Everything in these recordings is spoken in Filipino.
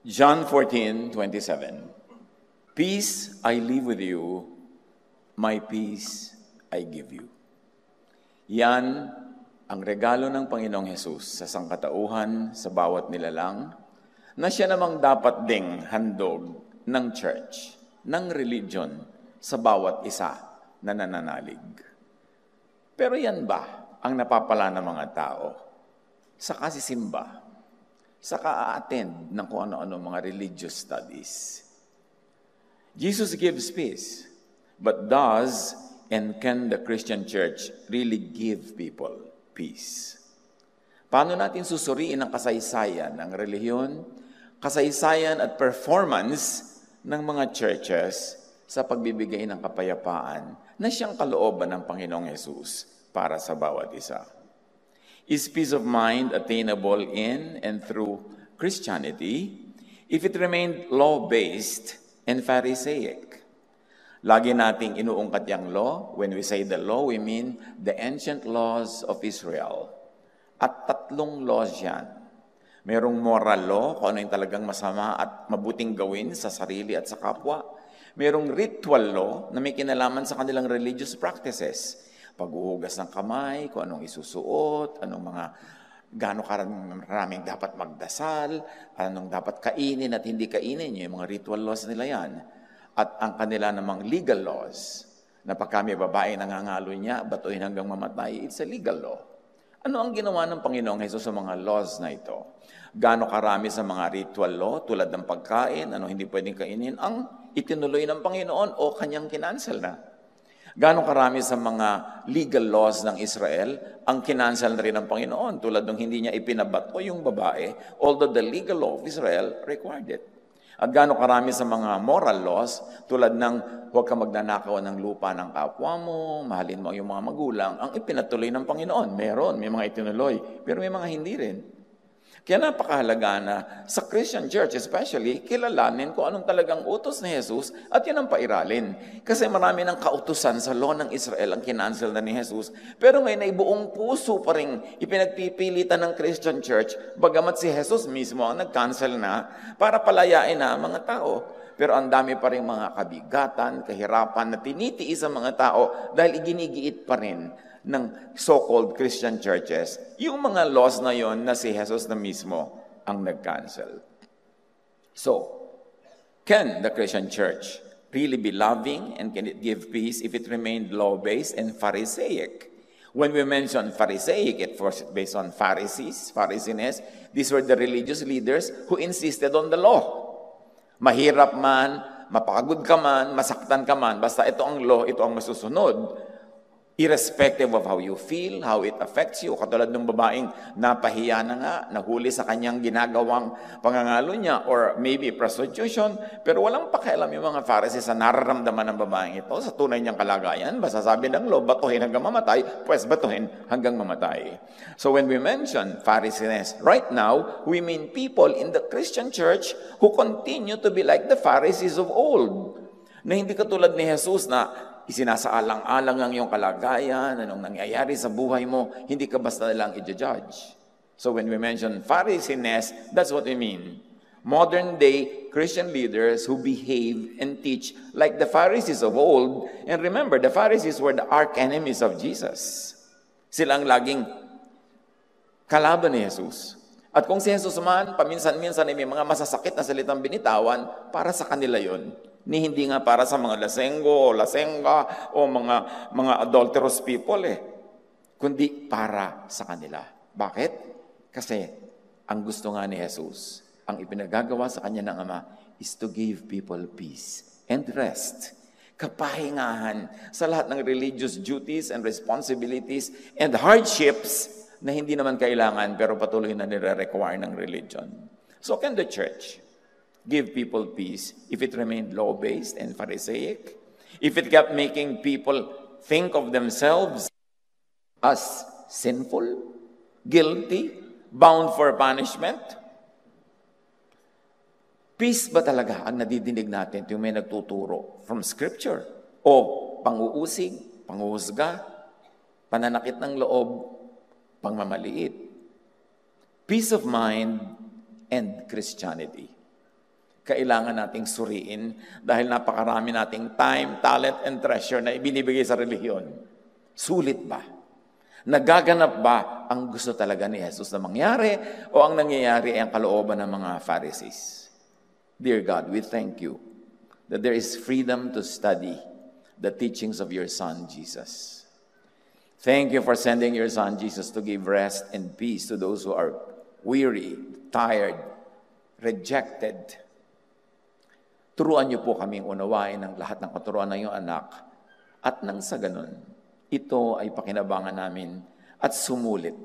John 14:27. Peace I leave with you, my peace I give you. Yan ang regalo ng Panginoong Hesus sa sangkatauhan sa bawat nilalang na siya namang dapat ding handog ng church, ng religion sa bawat isa na nananalig. Pero yan ba ang napapala ng mga tao sa kasisimba, sa ka-attend ng kung ano-ano mga religious studies? Jesus gives peace, but does and can the Christian church really give people peace? Paano natin susuriin ang kasaysayan ng relihiyon, kasaysayan at performance ng mga churches sa pagbibigay ng kapayapaan na siyang kalooban ng Panginoong Hesus para sa bawat isa? Is peace of mind attainable in and through Christianity if it remained law-based and Pharisaic? Lagi nating inuungkat yung law. When we say the law, we mean the ancient laws of Israel. At 3 laws yan. Merong moral law, kung ano yung talagang masama at mabuting gawin sa sarili at sa kapwa. Merong ritual law na may kinalaman sa kanilang religious practices. Paghuhugas ng kamay, kung anong isusuot, anong mga gaano karaming dapat magdasal, anong dapat kainin at hindi kainin, yung mga ritual laws nila yan. At ang kanila namang legal laws, na pagka may babae nangangalo niya, batuhin hanggang mamatay, it's a legal law. Ano ang ginawa ng Panginoong Hesus sa mga laws na ito? Gaano karami sa mga ritual law, tulad ng pagkain, ano hindi pwedeng kainin, ang itinuloy ng Panginoon o kanyang kinansel na? Gaano karami sa mga legal laws ng Israel ang kinansel na rin ng Panginoon, tulad ng hindi niya ipinabato yung babae, although the legal law of Israel required it. At gaano karami sa mga moral laws, tulad ng huwag ka magnanakaw ng lupa ng kapwa mo, mahalin mo yung mga magulang, ang ipinatuloy ng Panginoon. Meron, may mga itinuloy, pero may mga hindi rin. Kaya napakahalaga na sa Christian church especially, kilalanin kung anong talagang utos ni Jesus at yun ang pairalin. Kasi marami ng kautusan sa law ng Israel ang kinansel na ni Jesus. Pero ngayon ay buong puso pa rin ipinagpipilitan ng Christian church, bagamat si Jesus mismo ang nag-cancel na para palayain na mga tao. Pero ang dami pa rin mga kabigatan, kahirapan na tinitiis ang mga tao dahil iginigiit pa rin ng so-called Christian churches, yung mga laws na yon na si Jesus na mismo ang nag-cancel. So, can the Christian church really be loving and can it give peace if it remained law-based and Pharisaic? When we mention Pharisaic, it was based on Pharisees, Pharisees. These were the religious leaders who insisted on the law. Mahirap man, mapagod ka man, masaktan ka man, basta ito ang law, ito ang masusunod. Irrespective of how you feel, how it affects you. Katulad ng babaeng napahiya na nga, nahuli sa kanyang ginagawang pangangalo niya or maybe prostitution, pero walang pakialam yung mga Pharisees sa nararamdaman ng babaeng ito sa tunay niyang kalagayan. Basta sabi ng law, batuhin hanggang mamatay, pues batuhin hanggang mamatay. So when we mention Pharisees right now, we mean people in the Christian church who continue to be like the Pharisees of old. Na hindi katulad ni Jesus na isinasaalang-alang ang iyong kalagayan, anong nangyayari sa buhay mo, hindi ka basta lang i-judge. So when we mention Pharisees, that's what we mean. Modern day Christian leaders who behave and teach like the Pharisees of old. And remember, the Pharisees were the arch-enemies of Jesus. Sila ang laging kalaban ni Jesus. At kung si Jesus man, paminsan-minsan ay may mga masasakit na salitang binitawan, para sa kanila yon. Ni hindi nga para sa mga lasenggo o lasenga o mga adulterous people kundi para sa kanila. Bakit? Kasi ang gusto nga ni Jesus, ang ipinagagawa sa kanya ng Ama is to give people peace and rest. Kapahingahan sa lahat ng religious duties and responsibilities and hardships na hindi naman kailangan pero patuloy na nire-require ng religion. So can the church give people peace if it remained law-based and Pharisaic? If it kept making people think of themselves as sinful, guilty, bound for punishment? Peace ba talaga ang nadidinig natin yung may nagtuturo from Scripture? O pang-uusig, panghuhusga, pananakit ng loob, pangmamaliit? Peace of mind and Christianity. kailangan nating suriin dahil napakarami nating time, talent, and treasure na ibinibigay sa relihiyon. Sulit ba? Nagaganap ba ang gusto talaga ni Jesus na mangyari o ang nangyayari ay ang kalooban ng mga Pharisees? Dear God, we thank you that there is freedom to study the teachings of your Son, Jesus. Thank you for sending your Son, Jesus, to give rest and peace to those who are weary, tired, rejected. Turuan niyo po kaming unawain ang lahat ng katuruan ng iyong anak at nang sa ganun, ito ay pakinabangan namin at sumulit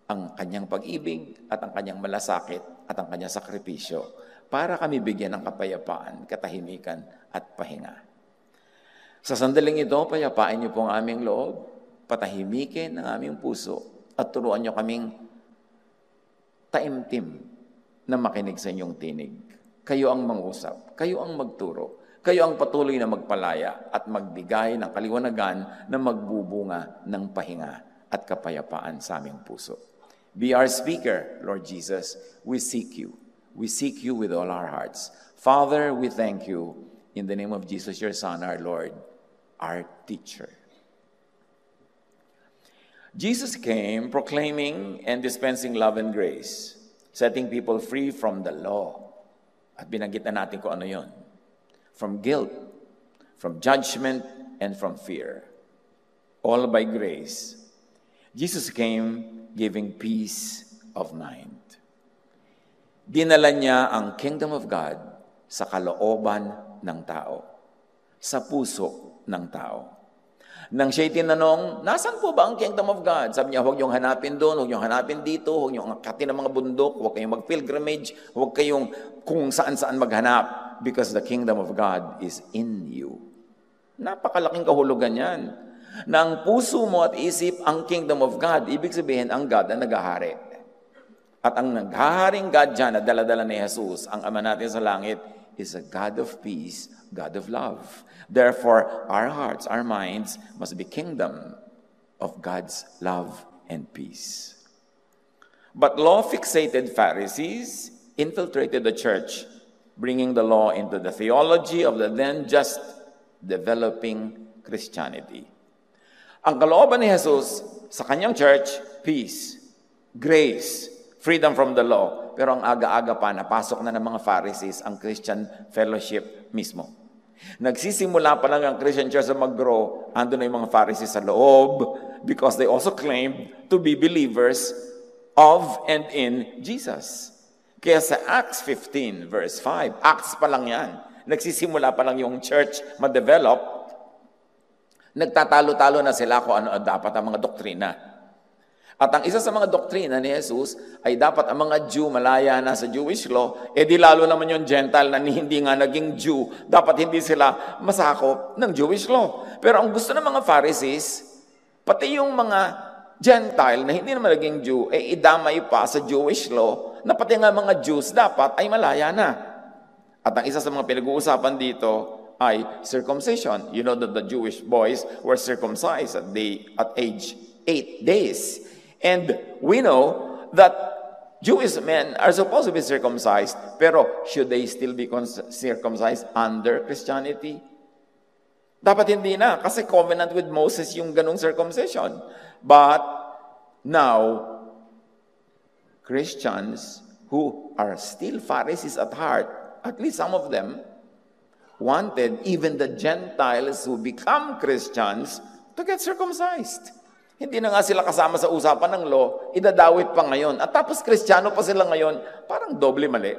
ang kanyang pag-ibig at ang kanyang malasakit at ang kanyang sakripisyo para kami bigyan ng kapayapaan, katahimikan at pahinga. Sa sandaling ito, payapain niyo po ang aming loob, patahimikin ang aming puso at turuan niyo kaming taimtim na makinig sa inyong tinig. Kayo ang mangusap, kayo ang magturo, kayo ang patuloy na magpalaya at magbigay ng kaliwanagan na magbubunga ng pahinga at kapayapaan sa aming puso. Be our speaker, Lord Jesus. We seek you. We seek you with all our hearts. Father, we thank you in the name of Jesus, your Son, our Lord, our teacher. Jesus came proclaiming and dispensing love and grace, setting people free from the law. At binanggit na natin kung ano yon. From guilt, from judgment, and from fear. All by grace. Jesus came giving peace of mind. Dinala niya ang kingdom of God sa kalooban ng tao, sa puso ng tao. Nang siya'y tinanong, nasaan po ba ang kingdom of God? Sabi niya, huwag niyong hanapin doon, huwag niyong hanapin dito, huwag niyong akatin ng mga bundok, huwag kayong mag-pilgrimage, huwag kayong kung saan-saan maghanap, because the kingdom of God is in you. Napakalaking kahulugan yan. Na ang puso mo at isip ang kingdom of God, ibig sabihin ang God na naghahari. At ang naghaharing God dyan na dala-dala ni Jesus, ang Ama natin sa langit, is a God of peace, God of love. Therefore, our hearts, our minds must be kingdom of God's love and peace. But law-fixated Pharisees infiltrated the church, bringing the law into the theology of the then just developing Christianity. Ang kalooban ni Jesus sa kanyang church, peace, grace, freedom from the law. Pero ang aga-aga pa, napasok na ng mga Pharisees ang Christian fellowship mismo. Nagsisimula pa lang ang Christian church na mag-grow, ando na yung mga Pharisees sa loob because they also claimed to be believers of and in Jesus. Kaya sa Acts 15 verse 5, Acts pa lang yan. Nagsisimula pa lang yung church ma-develop. Nagtatalo-talo na sila kung ano dapat ang mga doktrina. At ang isa sa mga doktrina ni Jesus ay dapat ang mga Jew malaya na sa Jewish law, di lalo naman yung Gentile na hindi nga naging Jew, dapat hindi sila masakop ng Jewish law. Pero ang gusto ng mga Pharisees, pati yung mga Gentile na hindi naman naging Jew, idamay pa sa Jewish law, na pati nga mga Jews dapat ay malaya na. At ang isa sa mga pinag-uusapan dito ay circumcision. You know that the Jewish boys were circumcised at age 8 days. And we know that Jewish men are supposed to be circumcised, pero should they still be circumcised under Christianity? Dapat hindi na, kasi covenant with Moses yung ganung circumcision. But now, Christians who are still Pharisees at heart, at least some of them, wanted even the Gentiles who become Christians to get circumcised. Hindi na nga sila kasama sa usapan ng law, idadawit pa ngayon. At tapos Kristiyano pa sila ngayon, parang doble mali.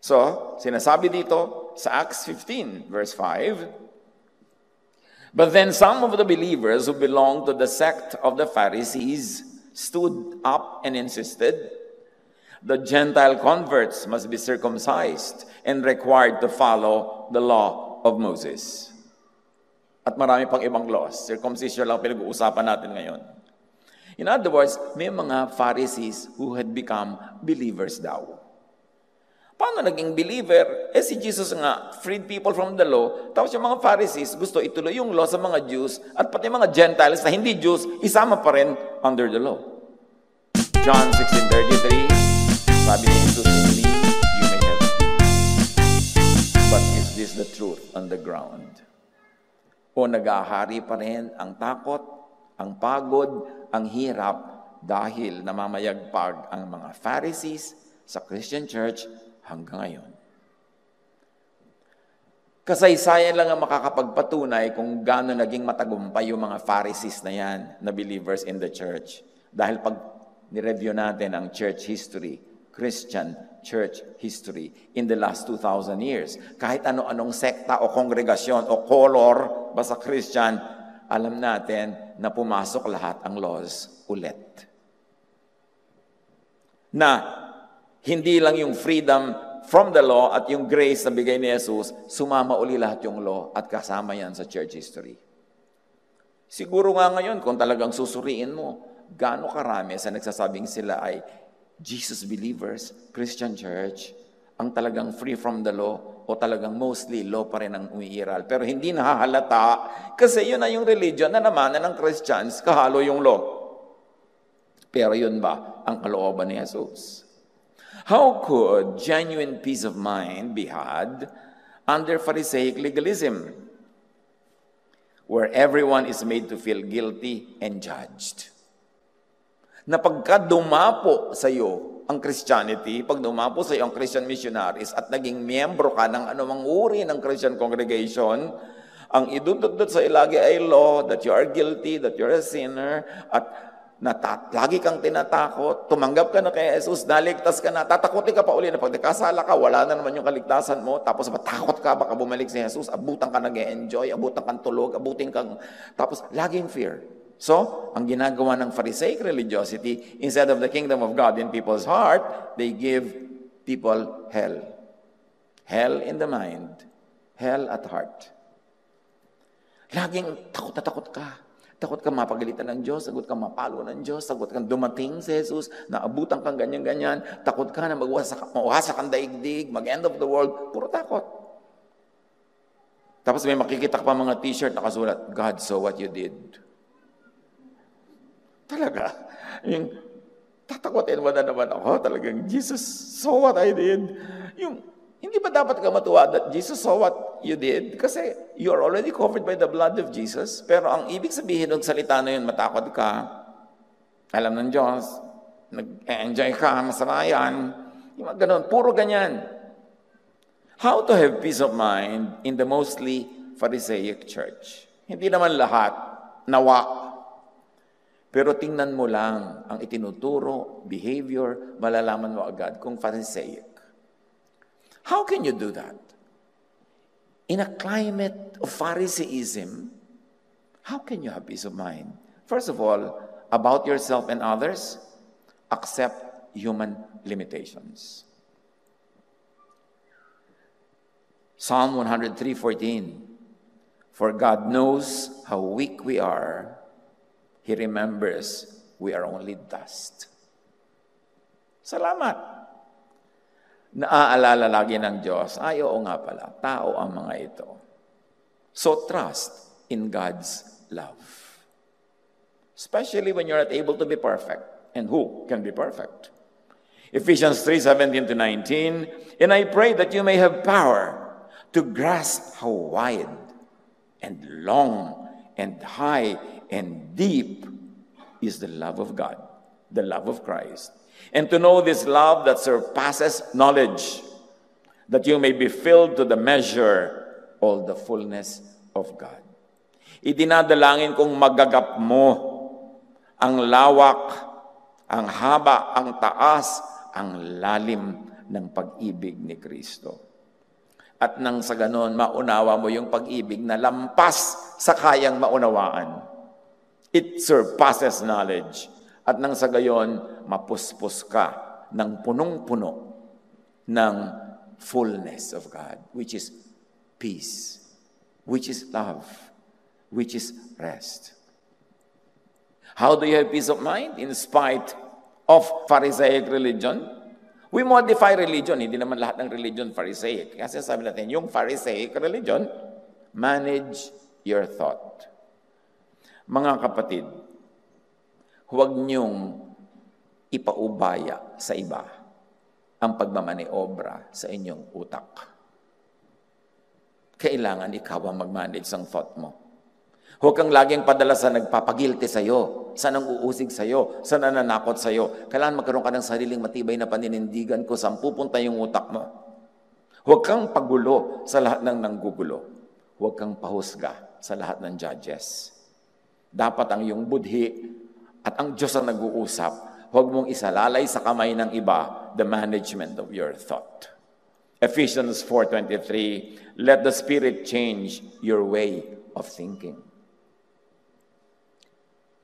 So, sinasabi dito sa Acts 15, verse 5, but then some of the believers who belonged to the sect of the Pharisees stood up and insisted, the Gentile converts must be circumcised and required to follow the law of Moses. At marami pang ibang laws. Circumcision lang pinag-uusapan natin ngayon. In other words, may mga Pharisees who had become believers daw. Paano naging believer? Si Jesus nga, freed people from the law. Tapos yung mga Pharisees, gusto ituloy yung law sa mga Jews at pati mga Gentiles na hindi Jews, isama pa rin under the law. John 16:33, sabi ni Jesus, in me, you may have peace. truth on the ground? O nag-ahari pa rin ang takot, ang pagod, ang hirap dahil namamayagpag ang mga Pharisees sa Christian church hanggang ngayon? Kasaysayan lang ang makakapagpatunay kung gaano naging matagumpay yung mga Pharisees na yan, na believers in the church. Dahil pag nireview natin ang church history, Christian church history in the last 2,000 years, kahit ano-anong sekta o kongregasyon o color, basta Christian, alam natin na pumasok lahat ang laws ulit. Na hindi lang yung freedom from the law at yung grace na bigay ni Jesus, sumama uli lahat yung law at kasama yan sa church history. Siguro nga ngayon, kung talagang susuriin mo, gaano karami sa nagsasabing sila ay Jesus believers, Christian church, ang talagang free from the law o talagang mostly law pa rin ang umiiral. Pero hindi nahahalata kasi yun na yung religion na naman ng Christians, kahalo yung law. Pero yun ba ang kalooban ni Jesus? How could genuine peace of mind be had under Pharisaic legalism, where everyone is made to feel guilty and judged? Na pagka dumapo sa iyo ang Christianity, pag dumapo sa iyo ang Christian missionaries at naging miyembro ka ng anumang uri ng Christian congregation, ang idududod sa ilagi ay law, that you are guilty, that you're a sinner, at lagi kang tinatakot, tumanggap ka na kay Jesus, naligtas ka na, tatakotin ka pa uli na pag nakasala ka, wala na naman yung kaligtasan mo, tapos matakot ka, baka bumalik si Jesus, abutan ka nag-enjoy, abutan kang tulog, abutin kang, tapos laging fear. So, ang ginagawa ng Pharisaic religiosity, instead of the kingdom of God in people's heart, they give people hell. Hell in the mind, hell at heart. Laging takot na takot ka. Takot kang mapagalitan ng Diyos, takot kang mapalo ng Diyos, takot kang dumating si Jesus, naabutan kang ganyan-ganyan, takot ka na mawasak ang daigdig, mag-end of the world, puro takot. Tapos may makikita ka pa mga t-shirt nakasulat, God saw what you did. Talaga. Yung tatakotin mo na naman ako, talagang Jesus saw what I did. Yung hindi ba dapat ka matuwa that Jesus saw what you did? Kasi you are already covered by the blood of Jesus. Pero ang ibig sabihin ng salita na yun, matakot ka, alam ng Diyos, nag-enjoy ka, masama yan. Yung ganun, puro ganyan. How to have peace of mind in the mostly Pharisaic church? Hindi naman lahat, nawa. Pero tingnan mo lang ang itinuturo, behavior, malalaman mo agad kung Pharisaic. How can you do that? In a climate of Pharisaism, how can you have peace of mind? First of all, about yourself and others, accept human limitations. Psalm 103:14, for God knows how weak we are. He remembers we are only dust. Salamat. Naaalala lagi ng Diyos, ay oo nga pala, tao ang mga ito. So trust in God's love. Especially when you're not able to be perfect. And who can be perfect? Ephesians 3:17-19, and I pray that you may have power to grasp how wide and long and high and deep is the love of God, the love of Christ. And to know this love that surpasses knowledge, that you may be filled to the measure all the fullness of God. Idinadalangin kong magagap mo ang lawak, ang haba, ang taas, ang lalim ng pag-ibig ni Kristo. At nang sa ganon, maunawa mo yung pag-ibig na lampas sa kayang maunawaan. It surpasses knowledge. At nang sa gayon, mapuspos ka ng punong-puno ng fullness of God, which is peace, which is love, which is rest. How do you have peace of mind? In spite of Pharisaic religion? We modify religion. Hindi naman lahat ng religion Pharisaic. Kasi sabi natin, yung Pharisaic religion, manage your thought. Mga kapatid, huwag niyong ipaubaya sa iba ang pagmamaniobra sa inyong utak. Kailangan ikaw ang mag-manage ng thought mo. Huwag kang laging padala sa nagpapagilty sa'yo, sa nang-uusig sa'yo, sa nananakot sa'yo. Kailangan magkaroon ka ng sariling matibay na paninindigan kung saan pupunta yung utak mo. Huwag kang pagulo sa lahat ng nanggugulo. Huwag kang pahusga sa lahat ng judges. Dapat ang iyong budhi at ang Diyos ang nag-uusap. Huwag mong isalalay sa kamay ng iba the management of your thought. Ephesians 4:23, let the Spirit change your way of thinking.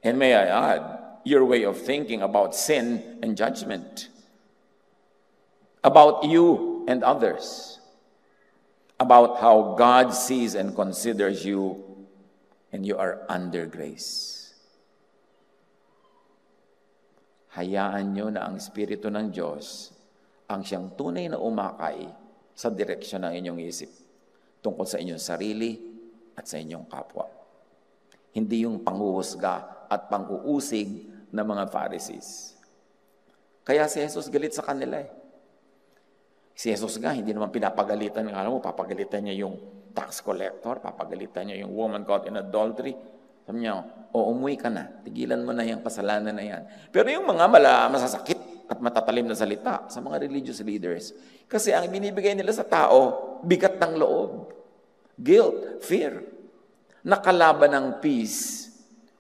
And may I add, your way of thinking about sin and judgment, about you and others, about how God sees and considers you, and you are under grace. Hayaan nyo na ang Espiritu ng Diyos ang siyang tunay na umakay sa direksyon ng inyong isip tungkol sa inyong sarili at sa inyong kapwa. Hindi yung panghuhusga at pang-uusig ng mga Pharisees. Kaya si Jesus galit sa kanila eh. Si Jesus nga, hindi naman pinapagalitan. Alam mo, papagalitan niya yung tax collector, papagalitan niya yung woman caught in adultery. Sabi niya, umuwi ka na. Tigilan mo na yung kasalanan na yan. Pero yung mga masasakit at matatalim na salita sa mga religious leaders, kasi ang binibigay nila sa tao, bigat ng loob, guilt, fear, nakalaban ng peace,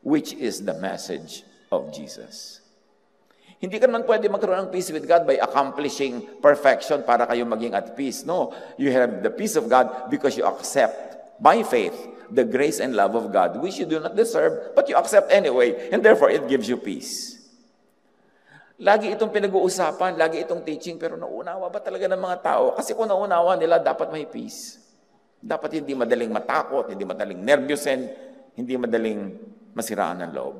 which is the message of Jesus. Hindi ka naman pwede magkaroon ng peace with God by accomplishing perfection para kayo maging at peace. No, you have the peace of God because you accept by faith the grace and love of God, which you do not deserve, but you accept anyway, and therefore it gives you peace. Lagi itong pinag-uusapan, lagi itong teaching, pero nauunawa ba talaga ng mga tao? Kasi kung nauunawa nila, dapat may peace. Dapat hindi madaling matakot, hindi madaling nervyusin, hindi madaling masiraan ng loob.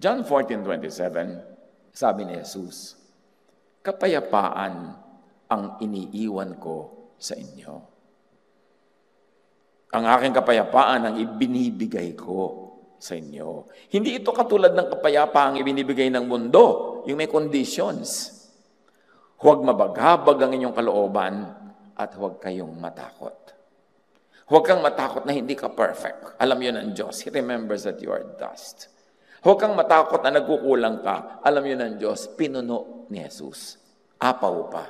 John 14:27, sabi ni Jesus, kapayapaan ang iniiwan ko sa inyo. Ang aking kapayapaan ang ibinibigay ko sa inyo. Hindi ito katulad ng kapayapaang ibinibigay ng mundo, yung may conditions. Huwag mabaghabag ang inyong kalooban at huwag kayong matakot. Huwag kang matakot na hindi ka perfect. Alam yun ng Diyos. He remembers that you are dust. Huwag kang matakot na nagkukulang ka. Alam yun ng Diyos. Pinuno ni Jesus. Apaw pa.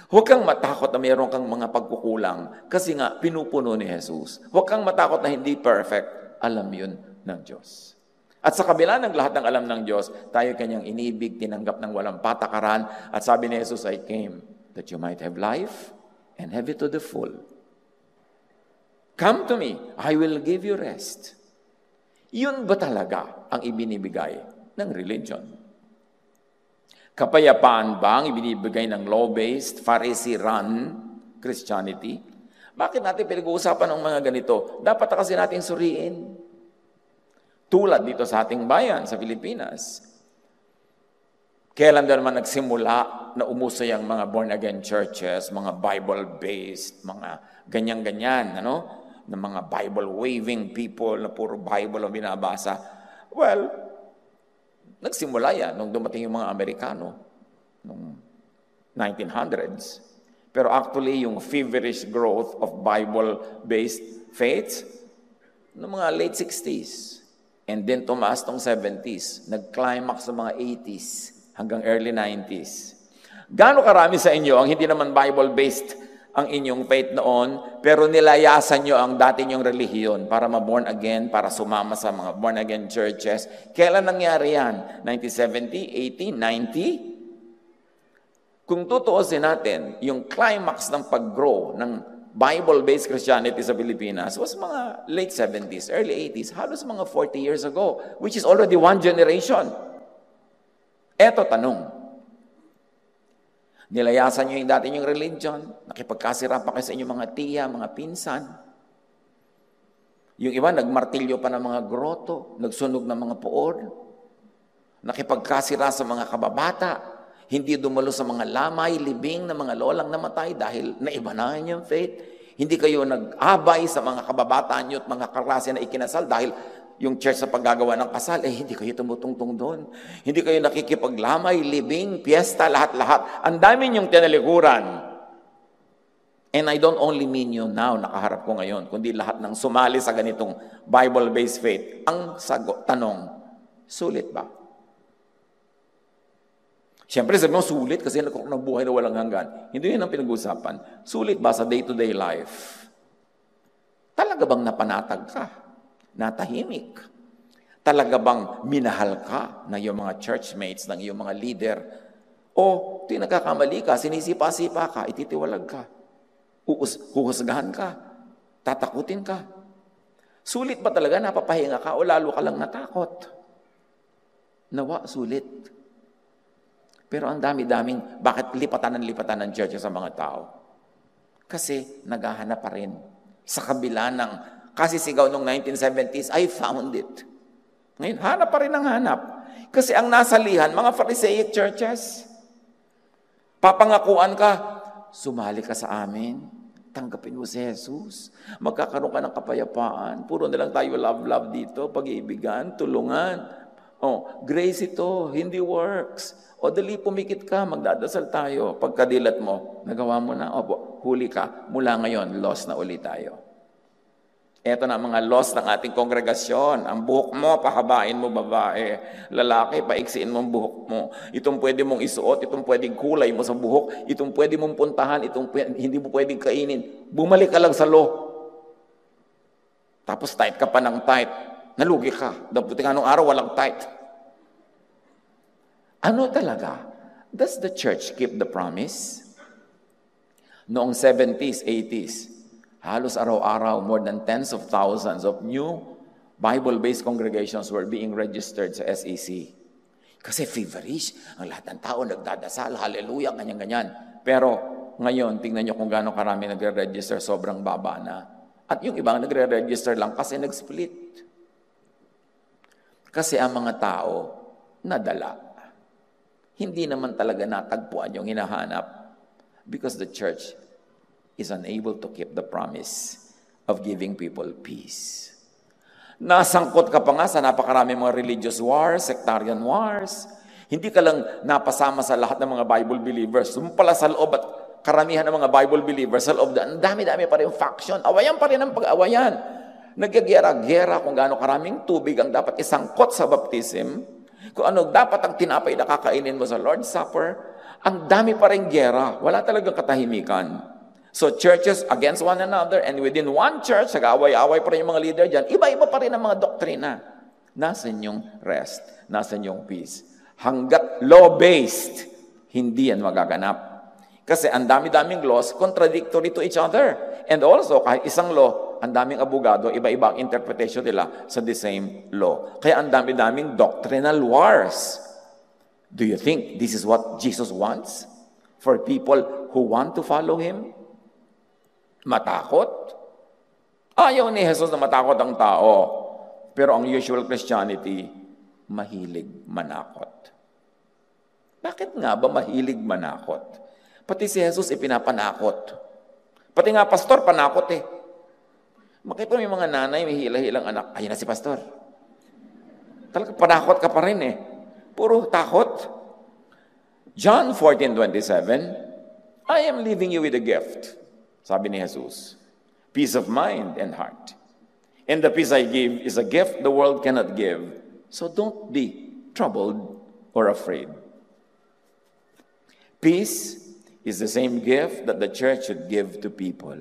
Huwag kang matakot na mayroon kang mga pagkukulang kasi nga pinupuno ni Jesus. Huwag kang matakot na hindi perfect. Alam yun ng Diyos. At sa kabila ng lahat ng alam ng Diyos, tayo kanyang inibig, tinanggap ng walang patakaran. At sabi ni Jesus, I came that you might have life and have it to the full. Come to me, I will give you rest. Yun ba talaga ang ibinibigay ng religion? Kapayapaan ba ang ibinibigay ng law-based, Pharisee-run Christianity? Bakit natin pinag-uusapan ng mga ganito? Dapat kasi natin suriin. Tulad dito sa ating bayan, sa Pilipinas. Kailan din naman nagsimula na umuso yung mga born-again churches, mga Bible-based, mga ganyan-ganyan, ano? Ng mga Bible-waving people na puro Bible ang binabasa. Well, nagsimula yan nung dumating yung mga Amerikano noong 1900s. Pero actually, yung feverish growth of Bible-based faith noong mga late 60s. And then tumaas tong 70s. Nag-climax sa mga 80s hanggang early 90s. Gaano karami sa inyo ang hindi naman Bible-based ang inyong faith noon, pero nilayasan nyo ang dati nyong relihiyon para ma-born again, para sumama sa mga born-again churches. Kailan nangyari yan? 1970, 80, 90? Kung tutuusin natin, yung climax ng pag-grow ng Bible-based Christianity sa Pilipinas was mga late 70s, early 80s, halos mga 40 years ago, which is already one generation. Eto tanong, nilayasan nyo yung dati nyong religion, nakipagkasira pa kayo sa inyong mga tiya, mga pinsan. Yung iba, nagmartilyo pa ng mga groto, nagsunog ng mga puor, nakipagkasira sa mga kababata, hindi dumalo sa mga lamay, libing na mga lolang namatay dahil naiba na yung faith. Hindi kayo nag-abay sa mga kababataan nyo at mga kaklase na ikinasal dahil yung church sa paggagawa ng kasal, hindi kayo tumutungtong doon. Hindi kayo nakikipaglamay, libing, piyesta, lahat-lahat. Ang dami niyong tinalikuran. And I don't only mean you now, nakaharap ko ngayon, kundi lahat ng sumali sa ganitong Bible-based faith. Ang tanong, sulit ba? Siyempre, sabi mo, sulit kasi nabuhay na walang hanggan. Hindi yun ang pinag-usapan. Sulit ba sa day-to-day life? Talaga bang napanatag ka? Natahimik? Talaga bang minahal ka ng iyong mga churchmates, ng iyong mga leader? O tinagkakamali ka, sinisipa-sipa ka, ititiwalag ka? Huhusgahan ka? Tatakutin ka? Sulit ba talaga napapahinga ka o lalo ka lang natakot? Nawa, sulit. Pero ang dami-daming, bakit lipatan ng church sa mga tao? Kasi naghahanap pa rin. Sa kabila ng, kasi sigaw noong 1970s, I found it. Ngayon, hanap pa rin ang hanap. Kasi ang nasalihan, mga Pharisaic churches, papangakuan ka, sumali ka sa amin, tanggapin mo si Jesus, magkakaroon ka ng kapayapaan, puro na lang tayo love dito, pag-iibigan, tulungan. Grace ito, hindi works. O dali, pumikit ka, magdadasal tayo. Pagkadilat mo, nagawa mo na, huli ka, mula ngayon, lost na ulit tayo. Ito na mga lost ng ating kongregasyon. Ang buhok mo, pahabain mo babae. Lalaki, paiksiin mo ang buhok mo. Itong pwede mong isuot, itong pwedeng kulay mo sa buhok, itong pwede mong puntahan, hindi mo pwedeng kainin. Bumalik ka lang sa law. Tapos tight ka pa ng tight. Nalugi ka. Dapat nga nung araw, walang tight. Ano talaga? Does the church keep the promise? Noong 70s, 80s, halos araw-araw, more than tens of thousands of new Bible-based congregations were being registered sa SEC. Kasi feverish, ang lahat ng tao nagdadasal, hallelujah, ganyan-ganyan. Pero ngayon, tingnan nyo kung gaano karami nagre-register, sobrang baba na. At yung ibang nagre-register lang kasi nag-split. Kasi ang mga tao, nadala. Hindi naman talaga natagpuan yung hinahanap because the church is unable to keep the promise of giving people peace. Nasangkot ka pa nga sa napakaraming mga religious wars, sectarian wars. Hindi ka lang napasama sa lahat ng mga Bible believers. Pala sa loob at karamihan ng mga Bible believers sa loob, ang dami-dami pa rin faction. Awayan pa rin ang pag-awayan. Nagyagera-gera kung gaano karaming tubig ang dapat isangkot sa baptism, kung ano dapat ang tinapay na kakainin mo sa Lord's Supper. Ang dami pa rin gera. Wala talagang katahimikan. So churches against one another, and within one church, nag-away-away pa rin yung mga leader dyan, iba-iba pa rin ang mga doktrina. Nasaan yung rest? Nasaan yung peace? Hanggat law-based, hindi yan magaganap. Kasi ang dami-daming laws, contradictory to each other. And also, kahit isang law, ang daming abogado, iba-iba ang interpretation nila sa the same law. Kaya ang dami-daming doctrinal wars. Do you think this is what Jesus wants? For people who want to follow Him? Matakot? Ayaw ni Jesus na matakot ang tao. Pero ang usual Christianity, mahilig manakot. Bakit nga ba mahilig manakot? Pati si Jesus ipinapanakot. Pati nga pastor, panakot eh. Makita mo yung mga nanay, may hila-hilang anak. Ayun na si pastor. Talaga panakot ka pa rin eh. Puro takot. John 14:27, I am leaving you with a gift. Sabi ni Jesus, peace of mind and heart. And the peace I give is a gift the world cannot give. So don't be troubled or afraid. Peace is the same gift that the church should give to people.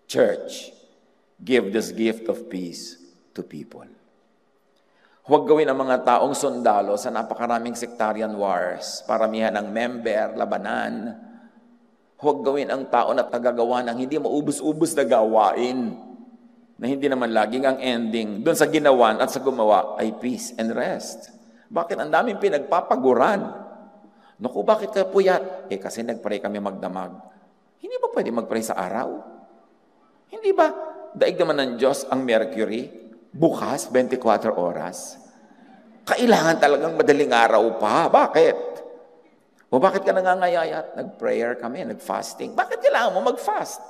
Church, give this gift of peace to people. Huwag gawin ang mga taong sundalo sa napakaraming sectarian wars, paramihan ng member, labanan. Huwag gawin ang tao na tagagawa ng hindi maubos-ubos na gawain, na hindi naman laging ang ending doon sa ginawan at sa gumawa ay peace and rest. Bakit ang daming pinagpapaguran? Naku, bakit ka puyat? Kasi nagpray kami magdamag. Hindi ba pwede magpray sa araw? Hindi ba daig naman ng Diyos ang mercury? Bukas, 24 oras. Kailangan talagang madaling araw pa. Bakit? O bakit ka nangangayayat? Nag-prayer kami, nag-fasting. Bakit kailangan mo mag-fast?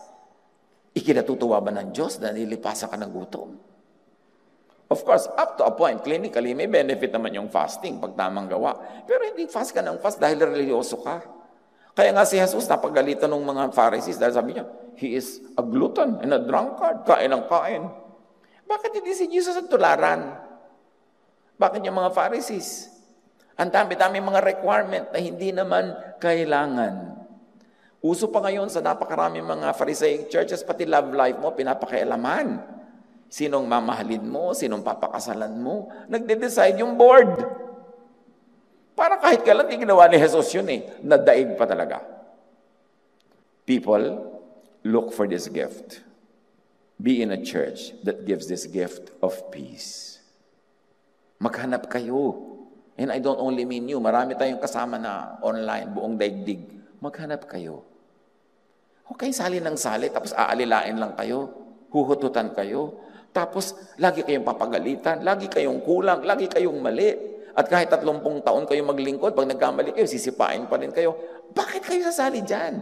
Ikinatutuwa ba ng Diyos na nilipasan ka ng gutom? Of course, up to a point, clinically, may benefit naman yung fasting pag tamang gawa. Pero hindi fast ka ng fast dahil religyoso ka. Kaya nga si Jesus napagalitan ng mga Pharisees dahil sabi niya, he is a glutton and a drunkard, kain ng kain. Bakit hindi si Jesus ang tularan? Bakit yung mga Pharisees? Ang dami-dami mga requirement na hindi naman kailangan. Uso pa ngayon sa napakaraming mga Pharisaic churches, pati love life mo, pinapakialaman. Sinong mamahalin mo, sinong papakasalan mo, nagde-decide yung board. Para kahit kailan, di ginawa ni Jesus yun nadaig pa talaga. People look for this gift. Be in a church that gives this gift of peace. Maghanap kayo. And I don't only mean you. Marami tayong kasama na online, buong daigdig. Maghanap kayo. Huwag kayong sali ng sali, tapos aalilain lang kayo. Huhututan kayo. Tapos, lagi kayong papagalitan, lagi kayong kulang, lagi kayong mali. At kahit 30 taon kayo maglingkod, pag nagkamali kayo, sisipain pa rin kayo. Bakit kayo sasali dyan?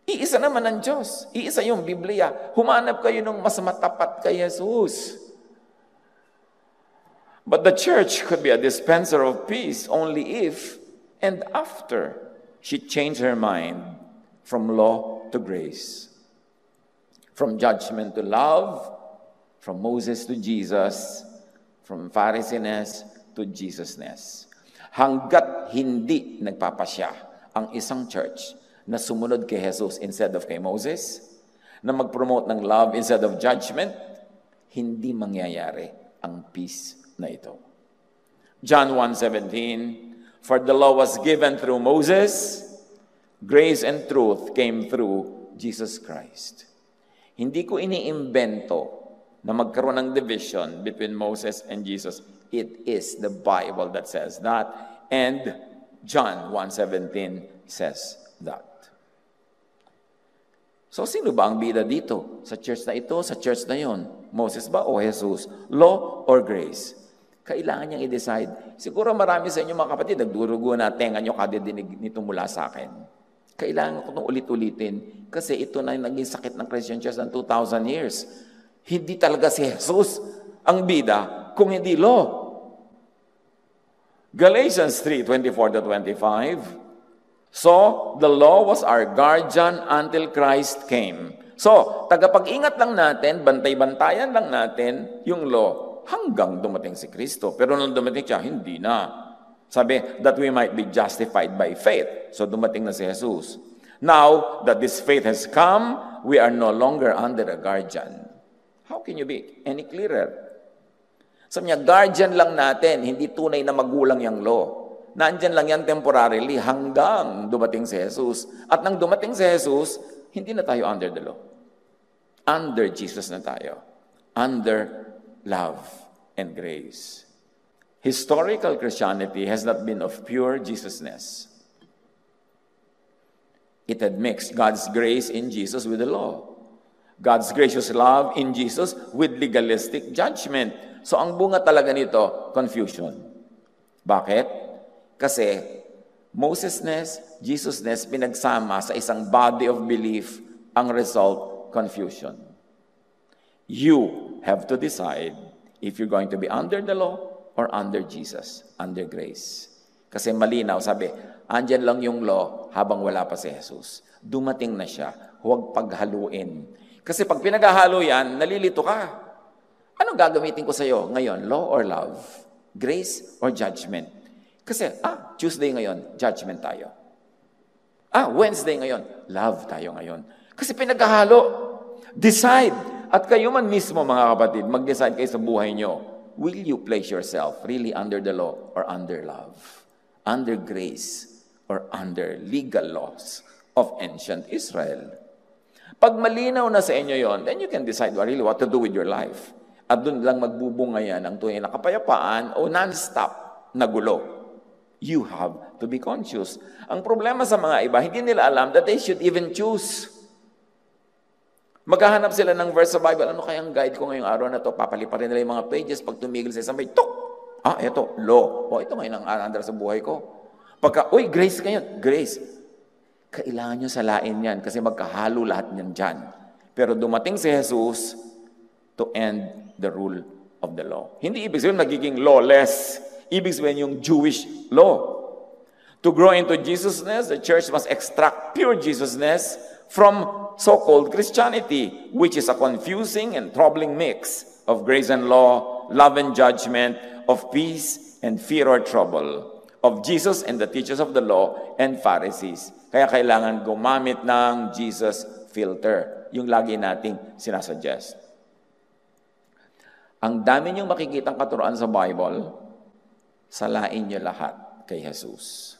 Iisa naman ang Diyos. Iisa yung Biblia. Humanap kayo ng mas matapat kay Jesus. But the church could be a dispenser of peace only if and after she changed her mind from law to grace, from judgment to love, from Moses to Jesus, from Pharisees to Jesusness. Hanggat hindi nagpapasya ang isang church na sumunod kay Jesus instead of kay Moses, na mag-promote ng love instead of judgment, hindi mangyayari ang peace na ito. John 1:17, for the law was given through Moses, grace and truth came through Jesus Christ. Hindi ko iniimbento na magkaroon ng division between Moses and Jesus. It is the Bible that says that, and John 1:17 says that. So, sino ba ang bida dito? Sa church na ito, sa church na yon? Moses ba o Jesus? Law or grace? Kailangan niyang i-decide. Siguro marami sa inyo mga kapatid, nagdurugo na tenga niyo kada dinig nito mula sa akin. Kailangan ko itong ulit-ulitin kasi ito na yung naging sakit ng Christian Church ng 2,000 years. Hindi talaga si Jesus ang bida kung hindi law. Galatians 3:24-25, so, the law was our guardian until Christ came. So, tagapag-ingat lang natin, bantay-bantayan lang natin yung law hanggang dumating si Kristo. Pero nung dumating siya, hindi na. Sabi, that we might be justified by faith. So, dumating na si Jesus. Now that this faith has come, we are no longer under a guardian. How can you be any clearer? Sabi niya, guardian lang natin, hindi tunay na magulang yung law. Nandyan lang yan temporarily hanggang dumating si Jesus. At nang dumating si Jesus, hindi na tayo under the law. Under Jesus na tayo. Under love and grace. Historical Christianity has not been of pure Jesusness. It had mixed God's grace in Jesus with the law. God's gracious love in Jesus with legalistic judgment. So ang bunga talaga nito, confusion. Bakit? Kasi Mosesness, Jesusness, pinagsama sa isang body of belief, ang result, confusion. You have to decide if you're going to be under the law or under Jesus, under grace. Kasi malinaw, sabi, andyan lang yung law habang wala pa si Jesus. Dumating na siya, huwag paghaluin. Kasi pag pinaghahalo yan, nalilito ka. Anong gagamitin ko sa'yo ngayon, law or love? Grace or judgment? Kasi, Tuesday ngayon, judgment tayo. Wednesday ngayon, love tayo ngayon. Kasi pinaghahalo. Decide. At kayo man mismo, mga kapatid, mag-decide kayo sa buhay nyo. Will you place yourself really under the law or under love? Under grace or under legal laws of ancient Israel? Pag malinaw na sa inyo yon, then you can decide really what to do with your life. At doon lang magbubunga yan ang tunay na kapayapaan o non-stop na gulo. You have to be conscious. Ang problema sa mga iba, hindi nila alam that they should even choose. Maghahanap sila ng verse sa Bible. Ano kayang guide ko ngayong araw na to? Papaliparin nila yung mga pages. Pag tumigil sa isang page, tok! Ito, law. Ito ngayon ang aandar sa buhay ko. Pagka, grace ngayon. Grace. Kailangan nyo salain yan kasi magkahalo lahat niyan dyan. Pero dumating si Jesus to end the rule of the law. Hindi ibig sabihin magiging lawless. Ibig sabihin yung Jewish law. To grow into Jesusness, the church must extract pure Jesusness from so-called Christianity, which is a confusing and troubling mix of grace and law, love and judgment, of peace and fear or trouble, of Jesus and the teachers of the law and Pharisees. Kaya kailangan gumamit ng Jesus filter, yung lagi nating sinasuggest. Ang dami niyong makikitang katuruan sa Bible, salain niyo lahat kay Jesus.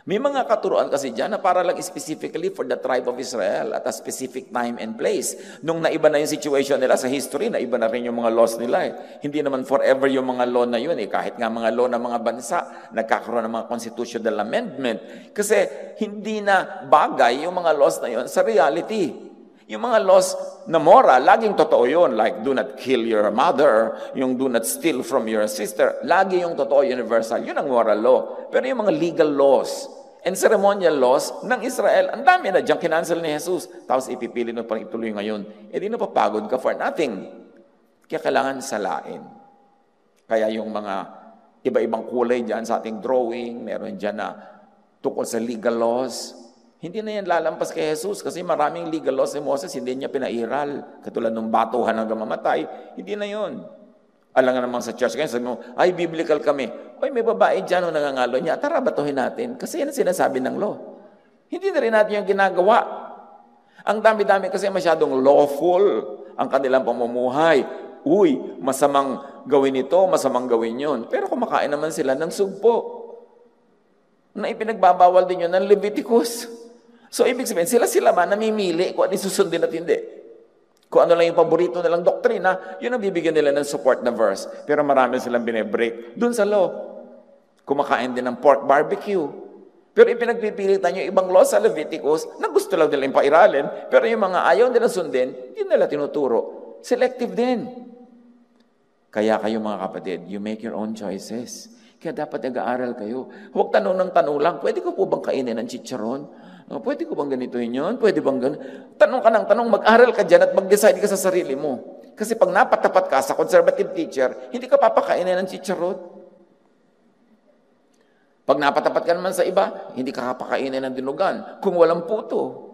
May mga katuruan kasi dyan na para lang specifically for the tribe of Israel at a specific time and place. Nung naiba na yung situation nila sa history, naiba na rin yung mga laws nila. Hindi naman forever yung mga law na yun. Kahit nga mga law ng mga bansa, nagkakaroon ng mga constitutional amendment. Kasi hindi na bagay yung mga laws na yun sa reality. Yung mga laws na moral, laging totoo yun. Like, do not kill your mother, yung do not steal from your sister. Lagi yung totoo, universal. Yun ang moral law. Pero yung mga legal laws and ceremonial laws ng Israel, ang dami na dyan kinancel ni Jesus. Tapos ipipili mo pang ituloy ngayon. Di napapagod ka for nothing. Kaya kailangan salain. Kaya yung mga iba-ibang kulay dyan sa ating drawing, meron dyan na tungkol sa legal laws. Hindi na yan lalampas kay Jesus kasi maraming legal laws ni Moses, hindi niya pinairal. Katulad ng batuhan hanggang mamatay, hindi na yun. Alam nga naman sa church, kaya sabi mo, ay, biblical kami. Ay, may babae dyan o nangangalo niya, tara, batuhin natin. Kasi yan ang sinasabi ng law. Hindi na rin natin yung ginagawa. Ang dami-dami kasi masyadong lawful ang kanilang pamumuhay. Uy, masamang gawin ito, masamang gawin yun. Pero kumakain naman sila ng sugpo na ipinagbabawal din yun ng Leviticus. So, ibig sabihin, sila man namimili kung ano susundin at hindi. Kung ano lang yung paborito nilang doktrina, yun ang bibigyan nila ng support na verse. Pero marami silang binibreak dun sa law. Kumakain din ng pork barbecue. Pero ipinagpipilitan yung ibang law sa Leviticus na gusto lang nilang pairalin, pero yung mga ayaw nilang sundin, hindi nila tinuturo. Selective din. Kaya kayo mga kapatid, you make your own choices. Kaya dapat nag-aaral kayo. Huwag tanong ng tanong lang, pwede ko po bang kainin ng chicharon? Pwede ko bang ganituhin yun? Pwede bang ganun? Tanong ka ng tanong, mag-aral ka dyan at mag-decide ka sa sarili mo. Kasi pag napatapat ka sa conservative teacher, hindi ka papakainin ng chicharon. Pag napatapat ka naman sa iba, hindi ka papakainin ng dinugan kung walang puto.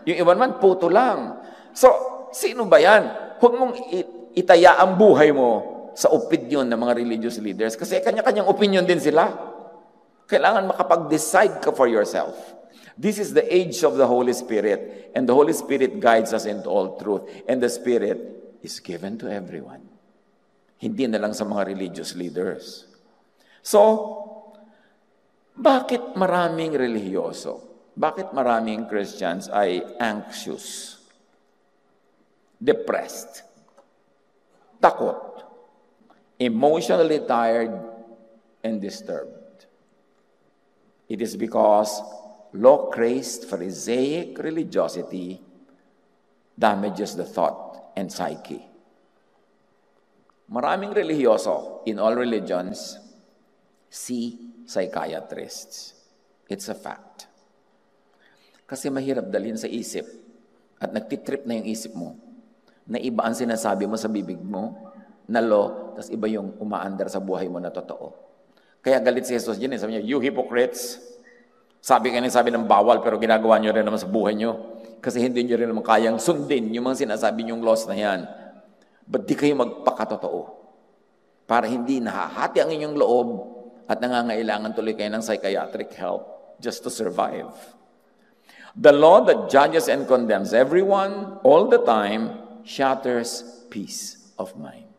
Yung iba naman, puto lang. So, sino ba yan? Huwag mong itaya ang buhay mo sa opinion ng mga religious leaders kasi kanya-kanyang opinion din sila. Kailangan makapag-decide ka for yourself. This is the age of the Holy Spirit, and the Holy Spirit guides us into all truth, and the Spirit is given to everyone. Hindi na lang sa mga religious leaders. So, bakit maraming relihiyoso? Bakit maraming Christians ay anxious, depressed, takot, emotionally tired, and disturbed? It is because law-crazed Pharisaic religiosity damages the thought and psyche. Maraming relihiyoso in all religions see psychiatrists. It's a fact. Kasi mahirap dalhin sa isip at nagtitrip na yung isip mo na iba ang sinasabi mo sa bibig mo na law, tas iba yung umaandar sa buhay mo na totoo. Kaya galit si Jesus dyan, sabi niya, you hypocrites, sabi ng bawal pero ginagawa nyo rin naman sa buhay nyo. Kasi hindi nyo rin naman kayang sundin yung mga sinasabi nyong laws na yan. Ba't di kayo magpakatotoo? Para hindi nahahati ang inyong loob at nangangailangan tuloy kayo ng psychiatric help just to survive. The law that judges and condemns everyone all the time shatters peace of mind.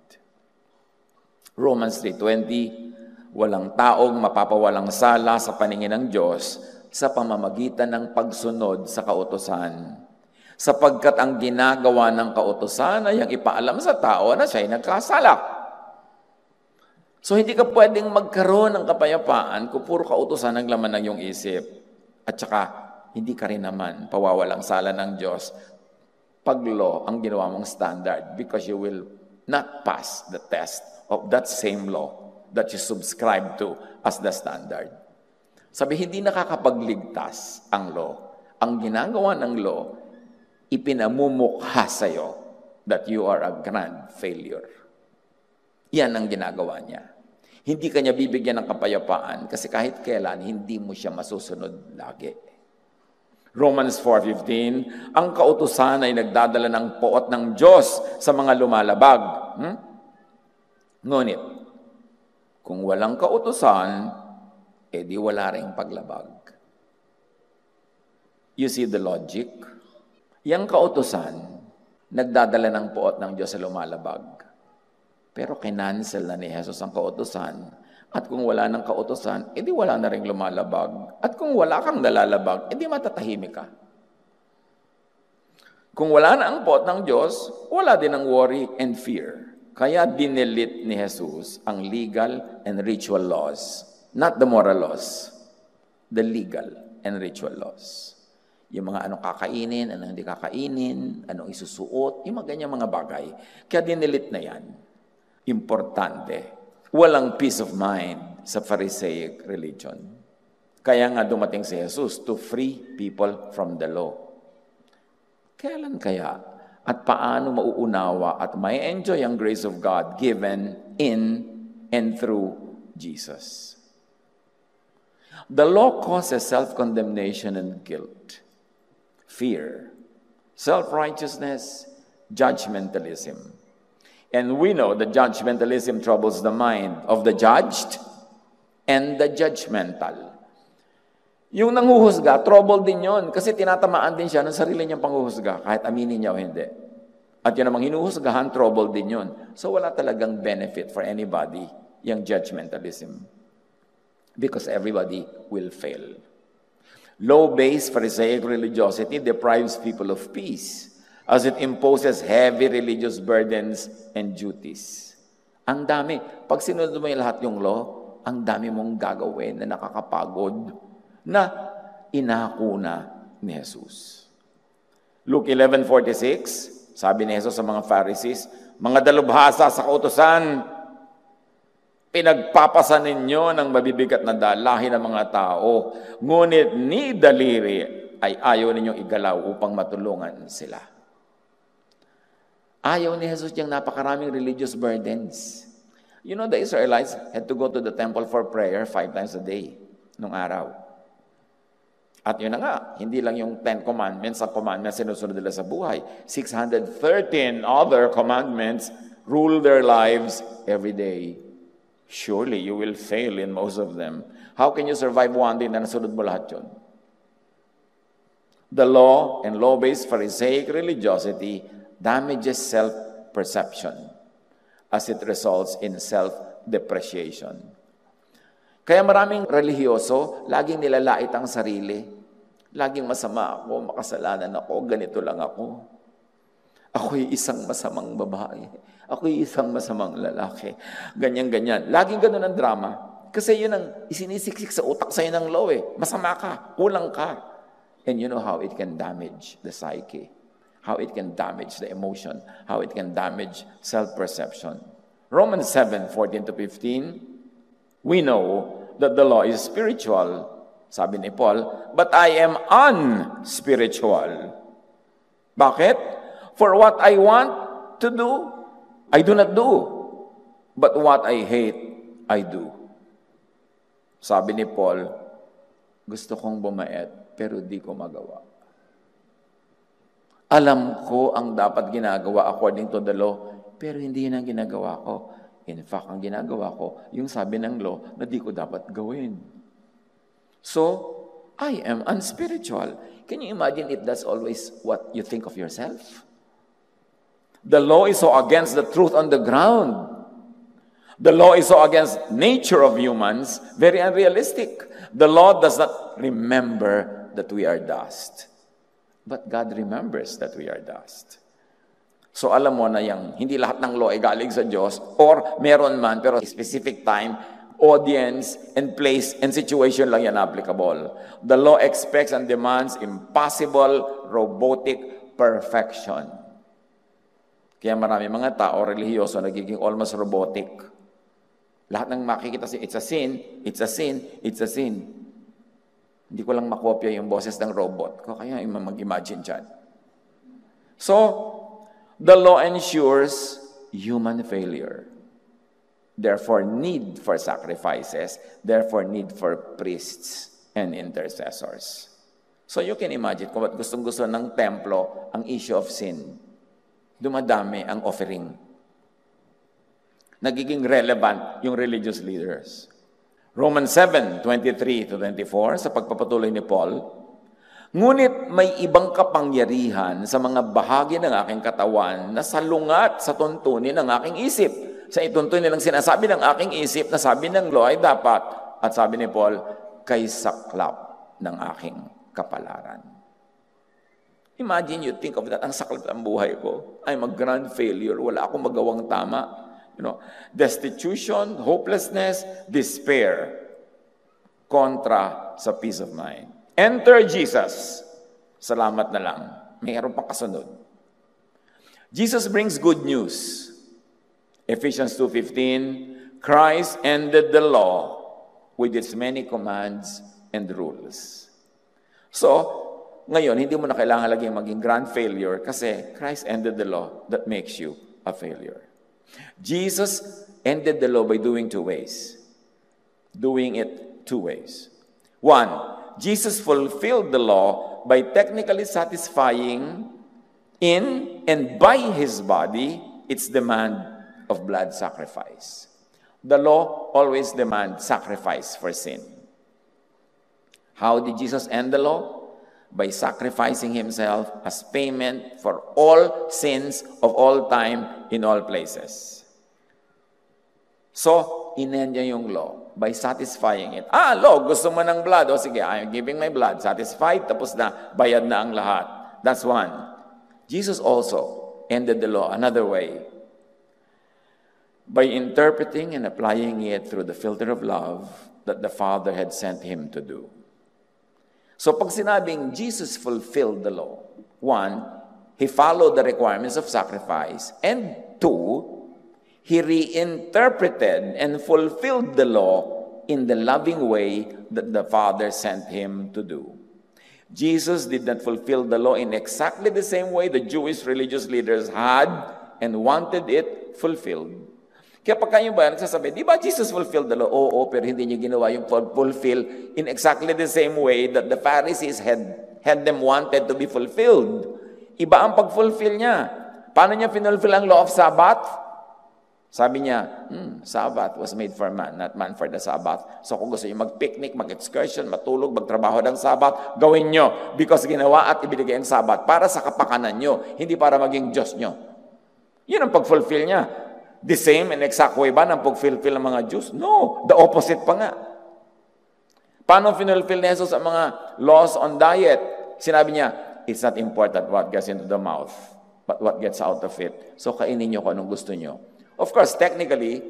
Romans 3:20, walang taong mapapawalang sala sa paningin ng Diyos sa pamamagitan ng pagsunod sa kautusan. Sapagkat ang ginagawa ng kautusan ay ang ipaalam sa tao na siya'y nagkasala. So hindi ka pwedeng magkaroon ng kapayapaan kung puro kautusan ang laman ng iyong isip. At saka, hindi ka rin naman pawawalang sala ng Diyos pag law ang ginawa mong standard because you will not pass the test of that same law that you subscribe to as the standard. Sabi, hindi nakakapagligtas ang law. Ang ginagawa ng law, ipinamumukha sa'yo that you are a grand failure. Yan ang ginagawa niya. Hindi ka niya bibigyan ng kapayapaan kasi kahit kailan, hindi mo siya masusunod lagi. Romans 4:15, ang kautusan ay nagdadala ng poot ng Diyos sa mga lumalabag. Ngunit, kung walang kautusan, edi wala ring paglabag. You see the logic? Yang kautusan, nagdadala ng poot ng Diyos sa lumalabag. Pero kinancel na ni Jesus ang kautusan. At kung wala ng kautusan, edi wala na ring lumalabag. At kung wala kang nalalabag, edi matatahimik ka. Kung wala na ang poot ng Diyos, wala din ang worry and fear. Kaya dinilit ni Jesus ang legal and ritual laws. Not the moral laws. The legal and ritual laws. Yung mga anong kakainin, anong hindi kakainin, anong isusuot, yung mga ganyang mga bagay. Kaya dinilit na yan. Importante. Walang peace of mind sa Pharisaic religion. Kaya nga dumating si Jesus to free people from the law. Kailan kaya? At paano mauunawa at may enjoy ang grace of God given in and through Jesus? The law causes self-condemnation and guilt. Fear, self-righteousness, judgmentalism. And we know that judgmentalism troubles the mind of the judged and the judgmental. Yung nanghuhusga, trouble din yon kasi tinatamaan din siya ng sarili niyang panghuhusga, kahit aminin niya o hindi. At yun namang hinuhusgahan, trouble din yon. So wala talagang benefit for anybody yung judgmentalism. Because everybody will fail. Law-based Pharisaic religiosity deprives people of peace as it imposes heavy religious burdens and duties. Ang dami. Pag sinunod mo yung lahat yung law, ang dami mong gagawin na nakakapagod na inako na ni Jesus. Luke 11:46, sabi ni Jesus sa mga Pharisees, mga dalubhasa sa kautusan, pinagpapasan ninyo ng mabibigat na dalahin ng mga tao, ngunit ni daliri ay ayaw ninyong igalaw upang matulungan sila. Ayaw ni Jesus yung napakaraming religious burdens. You know, the Israelites had to go to the temple for prayer 5 times a day nung araw. At yun na nga, hindi lang yung 10 commandments ang commandments sinusunod nila sa buhay. 613 other commandments rule their lives every day. Surely you will fail in most of them. How can you survive one day na nasunod mo lahat yun? The law and law-based Pharisaic religiosity damages self-perception as it results in self-depreciation. Kaya maraming relihiyoso, laging nilalait ang sarili. Laging masama ako, makasalanan ako, ganito lang ako. Ako'y isang masamang babae. Ako'y isang masamang lalaki. Ganyan-ganyan. Laging ganun ang drama. Kasi yun ang isinisiksik sa utak sa'yo ng law eh. Masama ka, kulang ka. And you know how it can damage the psyche. How it can damage the emotion. How it can damage self-perception. Romans 7:14-15, we know that the law is spiritual, sabi ni Paul, but I am unspiritual. Bakit? For what I want to do, I do not do. But what I hate, I do. Sabi ni Paul, gusto kong bumait, pero di ko magawa. Alam ko ang dapat ginagawa according to the law, pero hindi yun ang ginagawa ko. In fact, ang ginagawa ko, yung sabi ng law na di ko dapat gawin. So, I am unspiritual. Can you imagine if that's always what you think of yourself? The law is so against the truth on the ground. The law is so against nature of humans, very unrealistic. The law does not remember that we are dust. But God remembers that we are dust. So alam mo na yung hindi lahat ng law ay galing sa Diyos or meron man pero specific time, audience, and place and situation lang yan applicable. The law expects and demands impossible, robotic perfection. Kaya marami mga tao, relihiyoso, nagiging almost robotic. Lahat ng makikita siya, it's a sin, it's a sin, it's a sin. Hindi ko lang makopya yung boses ng robot ko, kaya mag-imagine dyan. So, the law ensures human failure. therefore need for sacrifices, therefore need for priests and intercessors. So you can imagine kung ba't gustong-gusto ng templo ang issue of sin. Dumadami ang offering. Nagiging relevant yung religious leaders. Romans 7:23-24, sa pagpapatuloy ni Paul, ngunit may ibang kapangyarihan sa mga bahagi ng aking katawan na salungat sa tuntunin ng aking isip. Sa ituntunin nilang sinasabi ng aking isip na sabi ng law ay dapat. At sabi ni Paul, kay saklap ng aking kapalaran. Imagine you think of that, ang saklap ng buhay ko. I'm a grand failure. Wala akong magawang tama. Destitution, hopelessness, despair, kontra sa peace of mind. Enter Jesus. Salamat na lang. Mayroon pang kasunod. Jesus brings good news. Ephesians 2:15, Christ ended the law with its many commands and rules. So, ngayon, hindi mo na kailangan laging maging grand failure kasi Christ ended the law that makes you a failure. Jesus ended the law by doing two ways. Doing it two ways. One, Jesus fulfilled the law by technically satisfying in and by his body its demand of blood sacrifice. The law always demands sacrifice for sin. How did Jesus end the law? By sacrificing himself as payment for all sins of all time in all places. So, inend niya yung law by satisfying it. Law, gusto mo ng blood. O sige, I'm giving my blood. Satisfied, tapos na, bayad na ang lahat. That's one. Jesus also ended the law another way. By interpreting and applying it through the filter of love that the Father had sent him to do. So pag sinabing Jesus fulfilled the law, one, he followed the requirements of sacrifice, and two, he reinterpreted and fulfilled the law in the loving way that the Father sent him to do. Jesus did not fulfill the law in exactly the same way the Jewish religious leaders had and wanted it fulfilled. Kaya pag kayo ba nagsasabi, di ba Jesus fulfilled the law? Oo, pero hindi niya ginawa yung fulfill in exactly the same way that the Pharisees had them wanted to be fulfilled. Iba ang pag-fulfill niya. Paano niya finulfill ang law of Sabbath? Sabi niya, Sabbath was made for man, not man for the Sabbath. So kung gusto niyo mag-picnic, mag-excursion, matulog, magtrabaho ng Sabbath, gawin niyo. Because ginawa at ibinigay ang Sabbath para sa kapakanan niyo, hindi para maging Diyos niyo. Yun ang pag-fulfill niya. The same and exact way ba ng pag-fulfill ng mga Jews? No, the opposite pa nga. Paano finulfill ni Jesus ang mga laws on diet? Sinabi niya, it's not important what gets into the mouth, but what gets out of it. So kainin niyo kung anong gusto niyo. Of course, technically,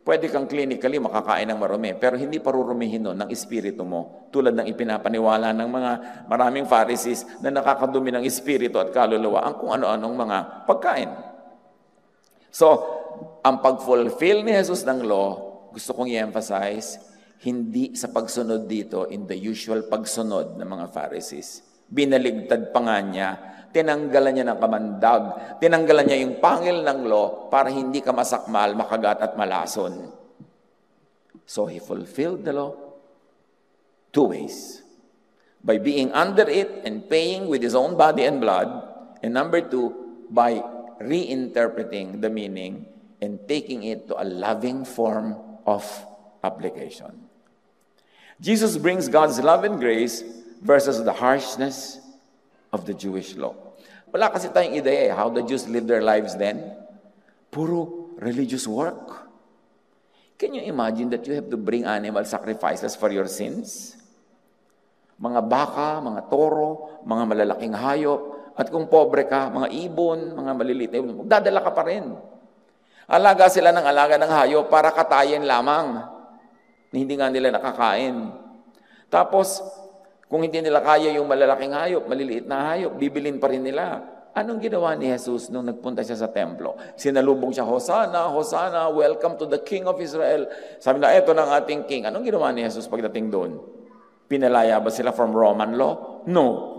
pwede kang clinically makakain ng marumi, pero hindi parurumihin nun ng espiritu mo, tulad ng ipinapaniwala ng mga maraming Pharisees na nakakadumi ng espiritu at kaluluwa ang kung ano-anong mga pagkain. So, ang pag-fulfill ni Jesus ng law, gusto kong i-emphasize, hindi sa pagsunod dito in the usual pagsunod ng mga Pharisees. Binaligtad pa nga niya, tinanggalan niya ng kamandag, tinanggalan niya yung pangil ng law para hindi ka masakmal, makagat at malason. So he fulfilled the law two ways. By being under it and paying with his own body and blood, and number two, by reinterpreting the meaning and taking it to a loving form of application. Jesus brings God's love and grace versus the harshness of the Jewish law. Wala kasi tayong ideya how the Jews lived their lives then. Puro religious work. Can you imagine that you have to bring animal sacrifices for your sins? Mga baka, mga toro, mga malalaking hayop, at kung pobre ka, mga ibon, mga maliliit na ibon, magdadala ka pa rin. Alaga sila ng alaga ng hayop para katayin lamang. Hindi nga nila nakakain. Tapos, kung hindi nila kaya yung malalaking hayop, maliliit na hayop, bibilin pa rin nila. Anong ginawa ni Jesus nung nagpunta siya sa templo? Sinalubong siya, Hosanna, Hosanna, welcome to the King of Israel. Sabi na, eto ng ating King. Anong ginawa ni Jesus pagdating doon? Pinalaya ba sila from Roman law? No.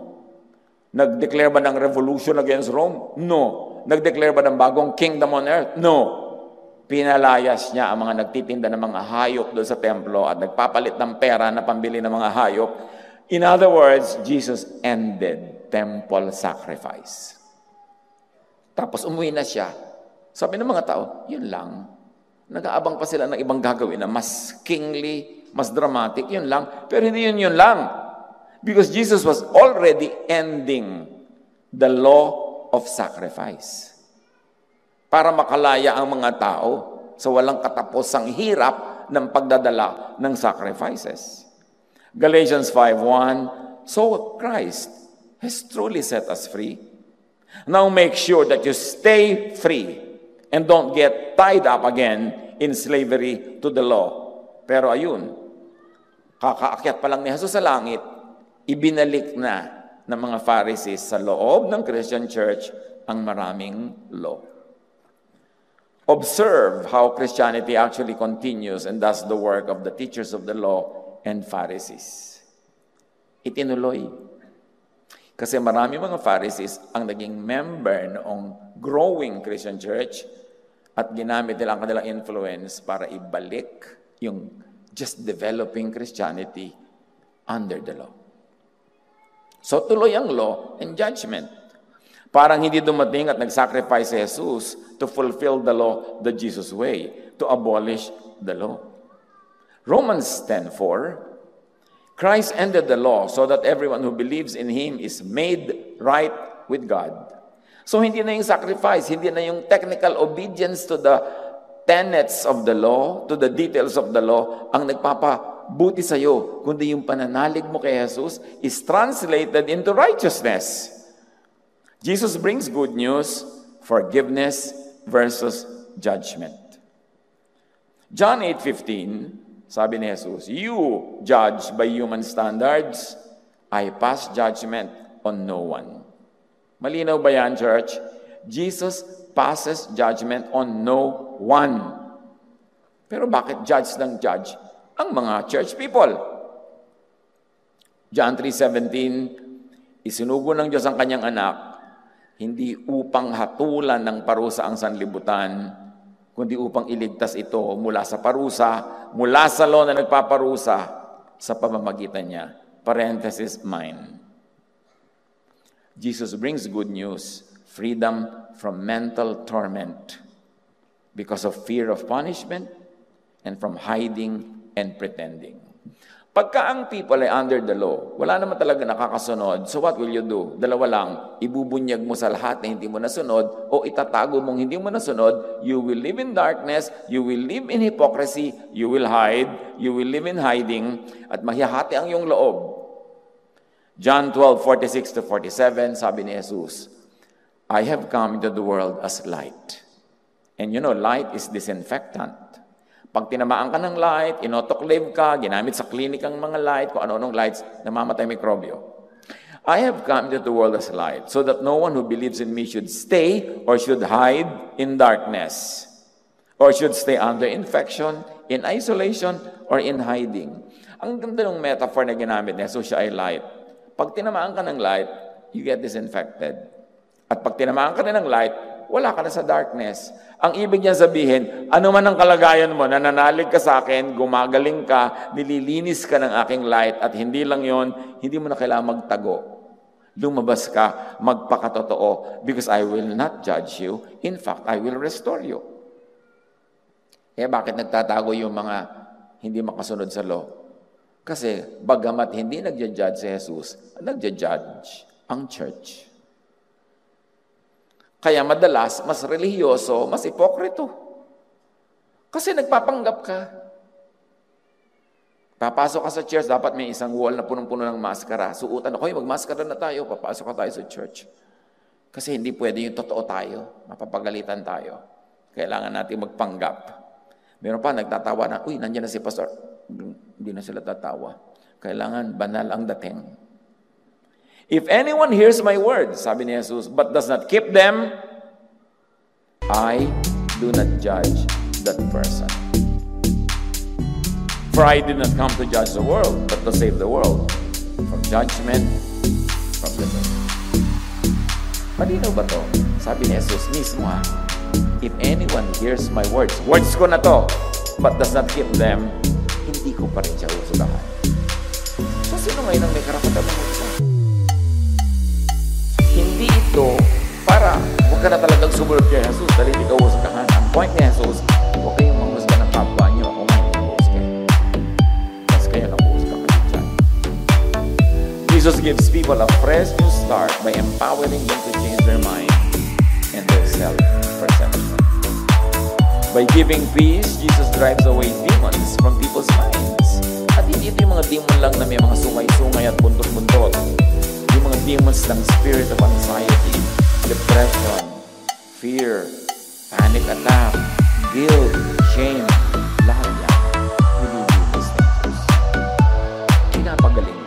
Nag-declare ba ng revolution against Rome? No. Nag-declare ba ng bagong kingdom on earth? No. Pinalayas niya ang mga nagtitinda ng mga hayop doon sa templo at nagpapalit ng pera na pambili ng mga hayop. In other words, Jesus ended temple sacrifice. Tapos umuwi na siya. Sabi ng mga tao, yun lang. Nag-aabang pa sila ng ibang gagawin na mas kingly, mas dramatic, yun lang. Pero hindi yun lang. Because Jesus was already ending the law of sacrifice. Para makalaya ang mga tao sa walang katapusang hirap ng pagdadala ng sacrifices. Galatians 5:1, so Christ has truly set us free. Now make sure that you stay free and don't get tied up again in slavery to the law. Pero ayun, kakaakyat pa lang ni Jesus sa langit, ibinalik na ng mga Pharisees sa loob ng Christian Church ang maraming law. Observe how Christianity actually continues and does the work of the teachers of the law and Pharisees. Itinuloy. Kasi marami mga Pharisees ang naging member noong growing Christian Church at ginamit nila ang kanilang influence para ibalik yung just developing Christianity under the law. So tuloy ang law and judgment. Parang hindi dumating at nag-sacrifice si Jesus to fulfill the law the Jesus way, to abolish the law. Romans 10:4, Christ ended the law so that everyone who believes in Him is made right with God. So hindi na yung sacrifice, hindi na yung technical obedience to the tenets of the law, to the details of the law, ang nagpapabuti sa'yo, kundi yung pananalig mo kay Jesus is translated into righteousness. Jesus brings good news, forgiveness versus judgment. John 8:15, sabi ni Jesus, you judge by human standards, I pass judgment on no one. Malinaw ba yan, church? Jesus passes judgment on no one. Pero bakit judge ng judge ang mga church people? John 3:17, isinugo ng Diyos ang kanyang anak, hindi upang hatulan ng parusa ang sanlibutan, kundi upang iligtas ito mula sa parusa, mula sa law na nagpaparusa sa pamamagitan niya. Parenthesis, mine. Jesus brings good news, freedom from mental torment because of fear of punishment and from hiding and pretending. Pagka ang people ay under the law, wala naman talaga nakakasunod, so what will you do? Dalawa lang, ibubunyag mo sa lahat na hindi mo nasunod o itatago mong hindi mo nasunod, you will live in darkness, you will live in hypocrisy, you will hide, you will live in hiding, at mahihati ang iyong loob. John 12:46-47, sabi ni Jesus, I have come into the world as light. And you know, light is disinfectant. Pag tinamaan ka ng light, inotoclave ka, ginamit sa clinic ang mga light, kung ano-anong lights, namamatay mikrobyo. I have come into the world as light, so that no one who believes in me should stay or should hide in darkness, or should stay under infection, in isolation, or in hiding. Ang ganda ng metaphor na ginamit niya, so siya ay light. Pag tinamaan ka ng light, you get disinfected. At pag tinamaan ka na ng light, wala ka na sa darkness. Ang ibig niya sabihin, ano man ang kalagayan mo, nananalig ka sa akin, gumagaling ka, nililinis ka ng aking light, at hindi lang yon, hindi mo na kailangan magtago. Lumabas ka, magpakatotoo, because I will not judge you. In fact, I will restore you. Eh bakit nagtatago yung mga hindi makasunod sa law? Kasi bagamat hindi nagja-judge si Jesus, nagja-judge ang church. Kaya madalas, mas relihiyoso, mas ipokrito. Kasi nagpapanggap ka. Papasok ka sa church, dapat may isang wall na punong-puno ng maskara. Suutan ako, magmaskara na tayo, papasok ka tayo sa church. Kasi hindi pwede yung totoo tayo, mapapagalitan tayo. Kailangan natin magpanggap. Meron pa, nagtatawa na, uy, nandiyan na si pastor. Hindi na sila tatawa. Kailangan banal ang dating. If anyone hears my words, sabi ni Jesus, but does not keep them, I do not judge that person. For I did not come to judge the world, but to save the world from judgment from the law. Malinaw ba to? Sabi ni Jesus mismo, if anyone hears my words ko na to, but does not keep them, hindi ko pa rin siya usugahan. So, sino ngayon ang may karapatan ng usugahan? Hindi ito para huwag ka na talagang sumunod kay Jesus dahil hindi ka usugahan. Ang point ni Jesus, huwag kayong manghusga ng kapwa niyo kung may manghusga. Mas kayo na manghusga ka dyan. Jesus gives people a fresh new start by empowering them to change their mind and their self-perception. By giving peace, Jesus drives away demons from people's minds. At hindi ito yung mga demon lang na may mga sungay-sungay at buntot-buntot. Yung mga demons ng spirit of anxiety, depression, fear, panic attack, guilt, shame, lahat yan. Nililinis na Jesus. Pinapagaling.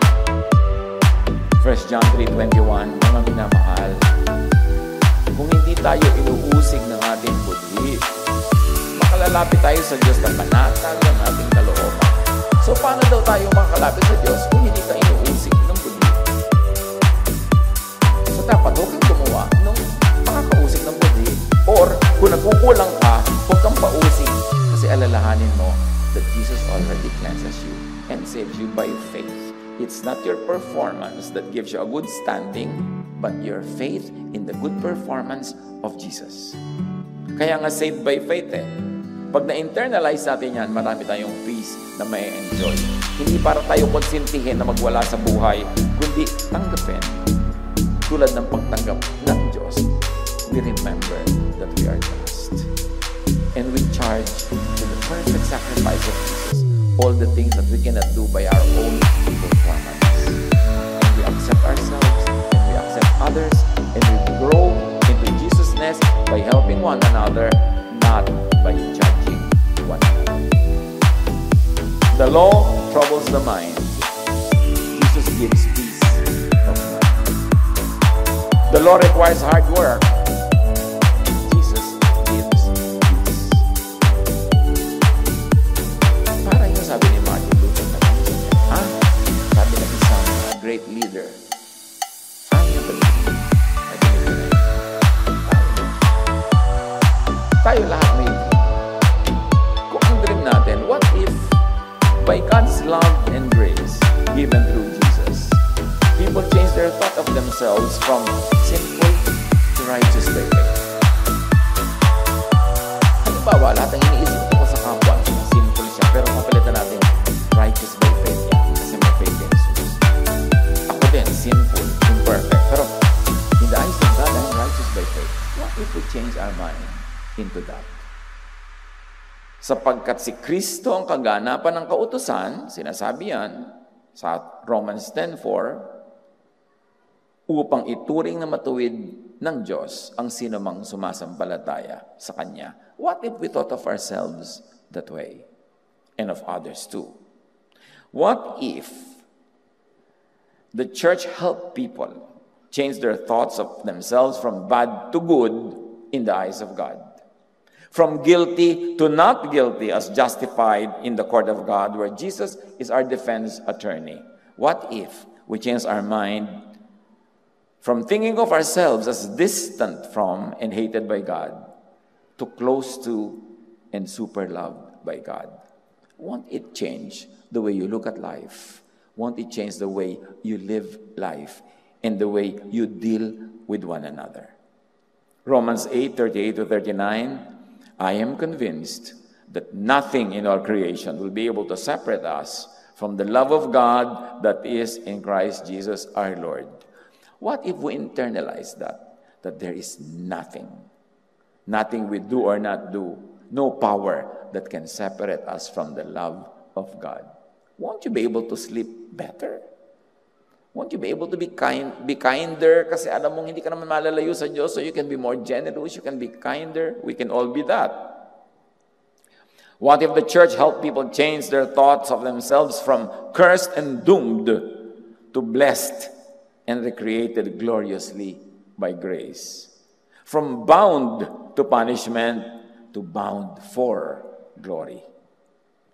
1 John 3:21, mga minamahal, kung hindi tayo inuusig ng ating budhi, makalalapit tayo sa Diyos na panatag ng ating kalooban. So, paano daw tayo makakalapit sa Diyos kung hindi ka inuusig ng budhi? So, dapat huwag kang gumawa nung makakausig ng budhi. Or, kung nagkukulang ka, huwag kang pausig. Kasi alalahanin mo that Jesus already cleanses you and saves you by faith. It's not your performance that gives you a good standing, but your faith in the good performance of Jesus. Kaya nga saved by faith eh. Pag na-internalize natin yan, marami tayong peace na may enjoy. Hindi para tayo konsintihin na magwala sa buhay, kundi tanggapin. Tulad ng pagtanggap ng Diyos, we remember that we are just. And we charge to the perfect sacrifice of Jesus all the things that we cannot do by our own performance. And we accept ourselves, and we accept others, and we grow into Jesusness by helping one another, not by judging one another. The law troubles the mind. Jesus gives peace of mind. The law requires hard work. Jesus gives peace. Parang yung sabi ni Martin Luther na, sabi ng isang great leader, tayo lahat may dream. Kung ang dream natin, what if by God's love and grace given through Jesus, people change their thought of themselves from sinful to righteous by faith? Halimbawa, lahat ng iniisip ko sa kapwa, sinful siya, pero mapalitan natin righteous by faith yan, kasi may faith in Jesus. Ako din, sinful, imperfect, pero in the eyes of God, I'm righteous by faith. What if we change our mind into that? Sapagkat si Kristo ang kaganapan ng kautusan, sinasabi yan sa Romans 10:4, upang ituring na matuwid ng Diyos ang sinumang sumasampalataya sa Kanya. What if we thought of ourselves that way? And of others too? What if the church helped people change their thoughts of themselves from bad to good in the eyes of God? From guilty to not guilty as justified in the court of God, where Jesus is our defense attorney. What if we change our mind from thinking of ourselves as distant from and hated by God to close to and super loved by God? Won't it change the way you look at life? Won't it change the way you live life and the way you deal with one another? Romans 8:38-39, I am convinced that nothing in our creation will be able to separate us from the love of God that is in Christ Jesus our Lord. What if we internalize that there is nothing we do or not do, no power that can separate us from the love of God? Won't you be able to sleep better? Won't you be able to be kinder? Kasi alam mong hindi ka naman malalayo sa Diyos, so you can be more generous, you can be kinder. We can all be that. What if the church helped people change their thoughts of themselves from cursed and doomed to blessed and recreated gloriously by grace? From bound to punishment to bound for glory.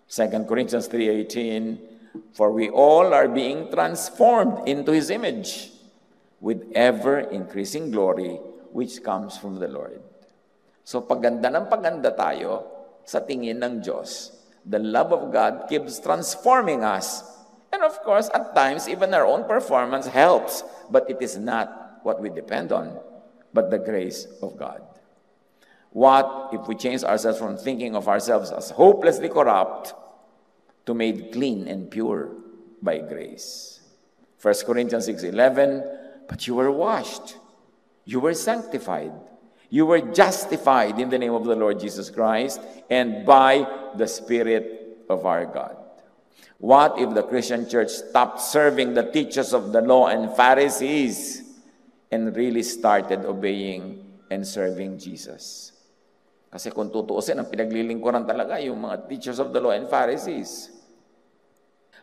2 Corinthians 3:18, for we all are being transformed into His image with ever-increasing glory, which comes from the Lord. So paganda ng paganda tayo sa tingin ng Diyos, the love of God keeps transforming us. And of course, at times, even our own performance helps, but it is not what we depend on, but the grace of God. What if we change ourselves from thinking of ourselves as hopelessly corrupt to made clean and pure by grace? 1 Corinthians 6:11, but you were washed, you were sanctified, you were justified in the name of the Lord Jesus Christ and by the Spirit of our God. What if the Christian church stopped serving the teachers of the law and Pharisees and really started obeying and serving Jesus? Kasi kung tutuusin, ang pinaglilingkuran talaga yung mga teachers of the law and Pharisees.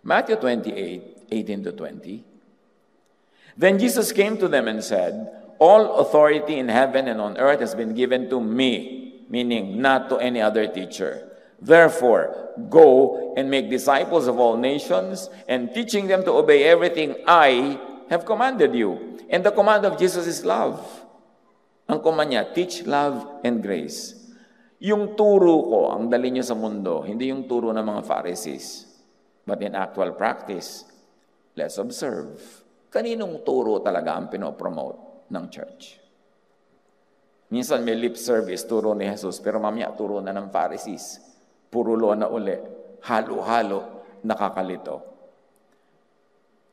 Matthew 28:18-20. Then Jesus came to them and said, all authority in heaven and on earth has been given to me, meaning not to any other teacher. Therefore, go and make disciples of all nations and teaching them to obey everything I have commanded you. And the command of Jesus is love. Ang command niya, teach, love, and grace. Yung turo ko, ang dali nyo sa mundo, hindi yung turo ng mga Pharisees. But in actual practice, let's observe. Kaninong turo talaga ang pinopromote ng church? Minsan may lip service, turo ni Jesus, pero mamaya turo na ng Pharisees. Puro lo na uli, halo-halo, nakakalito.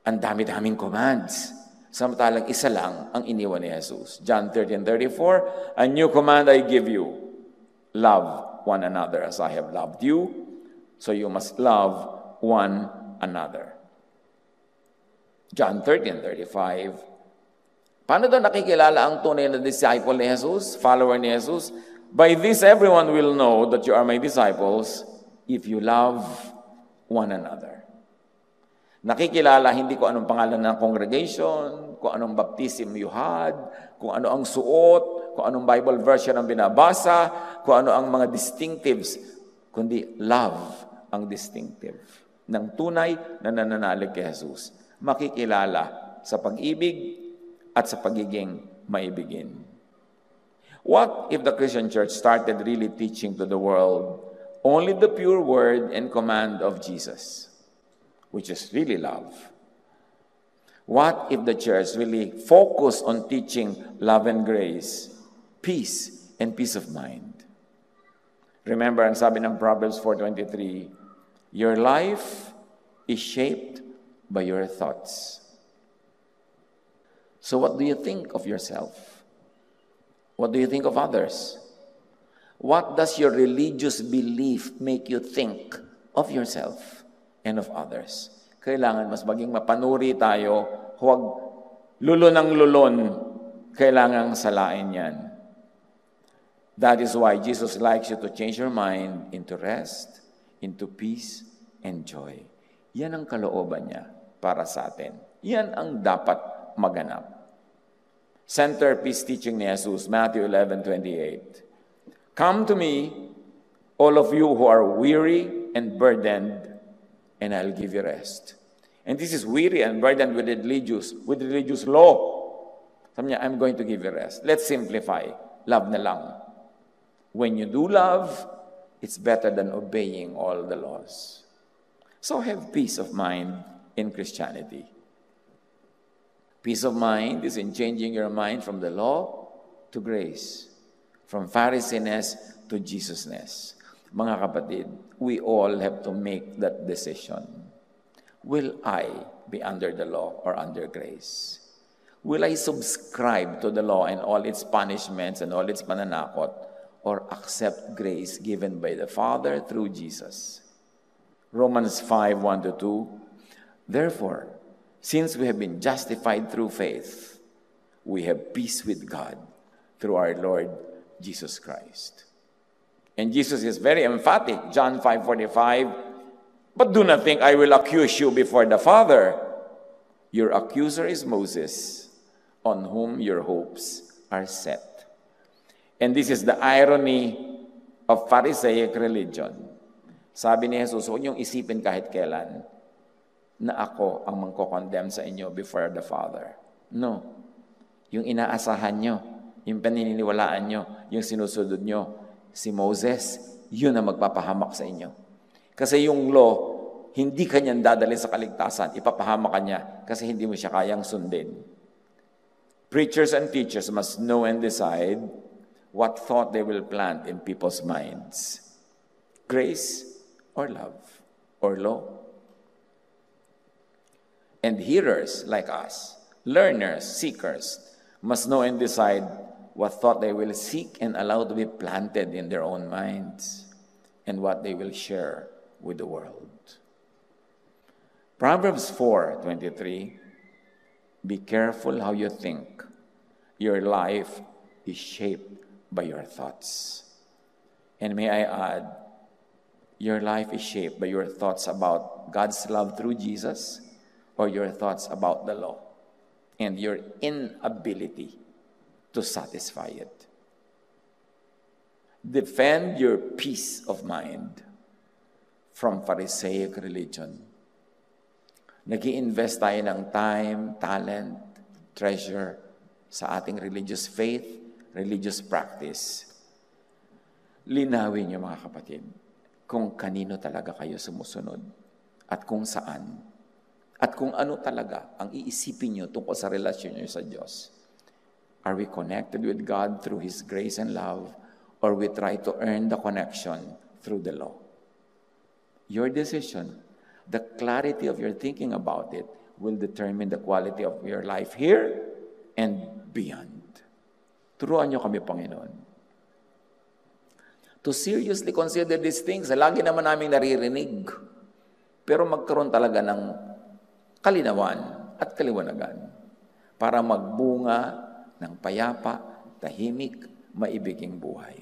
Ang dami-daming commands. Samantalang isa lang ang iniwan ni Jesus. John 13:34, a new command I give you, love one another as I have loved you, so you must love one another. John 13:35, paano daw nakikilala ang tunay na disciple ni Jesus, follower ni Jesus? By this everyone will know that you are my disciples if you love one another. Nakikilala hindi ko anong pangalan ng congregation, kung anong baptism you had, kung ano ang suot, kung anong Bible version ang binabasa, kung ano ang mga distinctives, kundi love ang distinctive ng tunay na nananalig kay Jesus. Makikilala sa pag-ibig at sa pagiging maibigin. What if the Christian church started really teaching to the world only the pure word and command of Jesus, which is really love? What if the church really focused on teaching love and grace, peace and peace of mind? Remember, ang sabi ng Proverbs 4:23, your life is shaped by your thoughts. So what do you think of yourself? What do you think of others? What does your religious belief make you think of yourself and of others? Kailangan mas maging mapanuri tayo, huwag lulon ng lulon, kailangang salain yan. That is why Jesus likes you to change your mind into rest, into peace, and joy. Yan ang kalooban niya para sa atin. Yan ang dapat maganap. Centerpiece teaching ni Jesus, Matthew 11:28. Come to me, all of you who are weary and burdened, and I'll give you rest. And this is weary and burdened with religious law. Sabi niya, I'm going to give you rest. Let's simplify. Love na lang. When you do love, it's better than obeying all the laws. So have peace of mind in Christianity. Peace of mind is in changing your mind from the law to grace, from Pharisainess to Jesusness. Mga kapatid, we all have to make that decision. Will I be under the law or under grace? Will I subscribe to the law and all its punishments and all its pananakot, or accept grace given by the Father through Jesus? Romans 5:1-2. Therefore, since we have been justified through faith, we have peace with God through our Lord Jesus Christ. And Jesus is very emphatic, John 5:45, but do not think I will accuse you before the Father. Your accuser is Moses, on whom your hopes are set. And this is the irony of Pharisaic religion. Sabi ni Jesus, huwag niyong isipin kahit kailan na ako ang mangko-condemn sa inyo before the Father. No. Yung inaasahan nyo, yung paniniwalaan nyo, yung sinusunod nyo, si Moses, yun ang magpapahamak sa inyo. Kasi yung law, hindi kanyang dadalhin sa kaligtasan, ipapahamak kanya kasi hindi mo siya kayang sundin. Preachers and teachers must know and decide what thought they will plant in people's minds. Grace or love or law. And hearers like us, learners, seekers, must know and decide what thought they will seek and allow to be planted in their own minds and what they will share with the world. Proverbs 4:23, be careful how you think. Your life is shaped by your thoughts. And may I add, your life is shaped by your thoughts about God's love through Jesus or your thoughts about the law and your inability to satisfy it. Defend your peace of mind from Pharisaic religion. Nag-i-invest tayo ng time, talent, treasure sa ating religious faith, religious practice. Linawin niyo mga kapatid kung kanino talaga kayo sumusunod at kung saan at kung ano talaga ang iisipin niyo tungkol sa relasyon niyo sa Diyos. Are we connected with God through His grace and love or we try to earn the connection through the law? Your decision, the clarity of your thinking about it will determine the quality of your life here and beyond. Turuan niyo kami, Panginoon, to seriously consider these things. Lagi naman namin naririnig. Pero magkaroon talaga ng kalinawan at kaliwanagan para magbunga ng payapa, tahimik, maibiging buhay.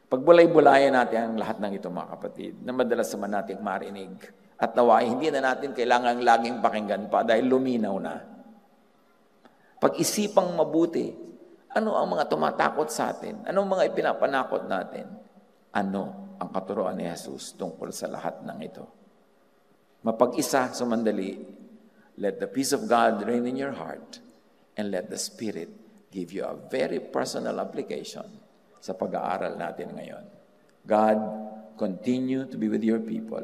Pagbulay-bulayan natin ang lahat ng ito, mga kapatid, na madalas naman natin marinig at naway, hindi na natin kailangang laging pakinggan pa dahil luminaw na. Pag-isipang mabuti, ano ang mga tumatakot sa atin? Ano ang mga ipinapanakot natin? Ano ang katuruan ni Jesus tungkol sa lahat ng ito? Mapag-isa, sumandali, let the peace of God reign in your heart and let the Spirit give you a very personal application sa pag-aaral natin ngayon. God, continue to be with your people.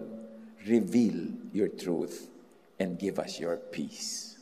Reveal your truth and give us your peace.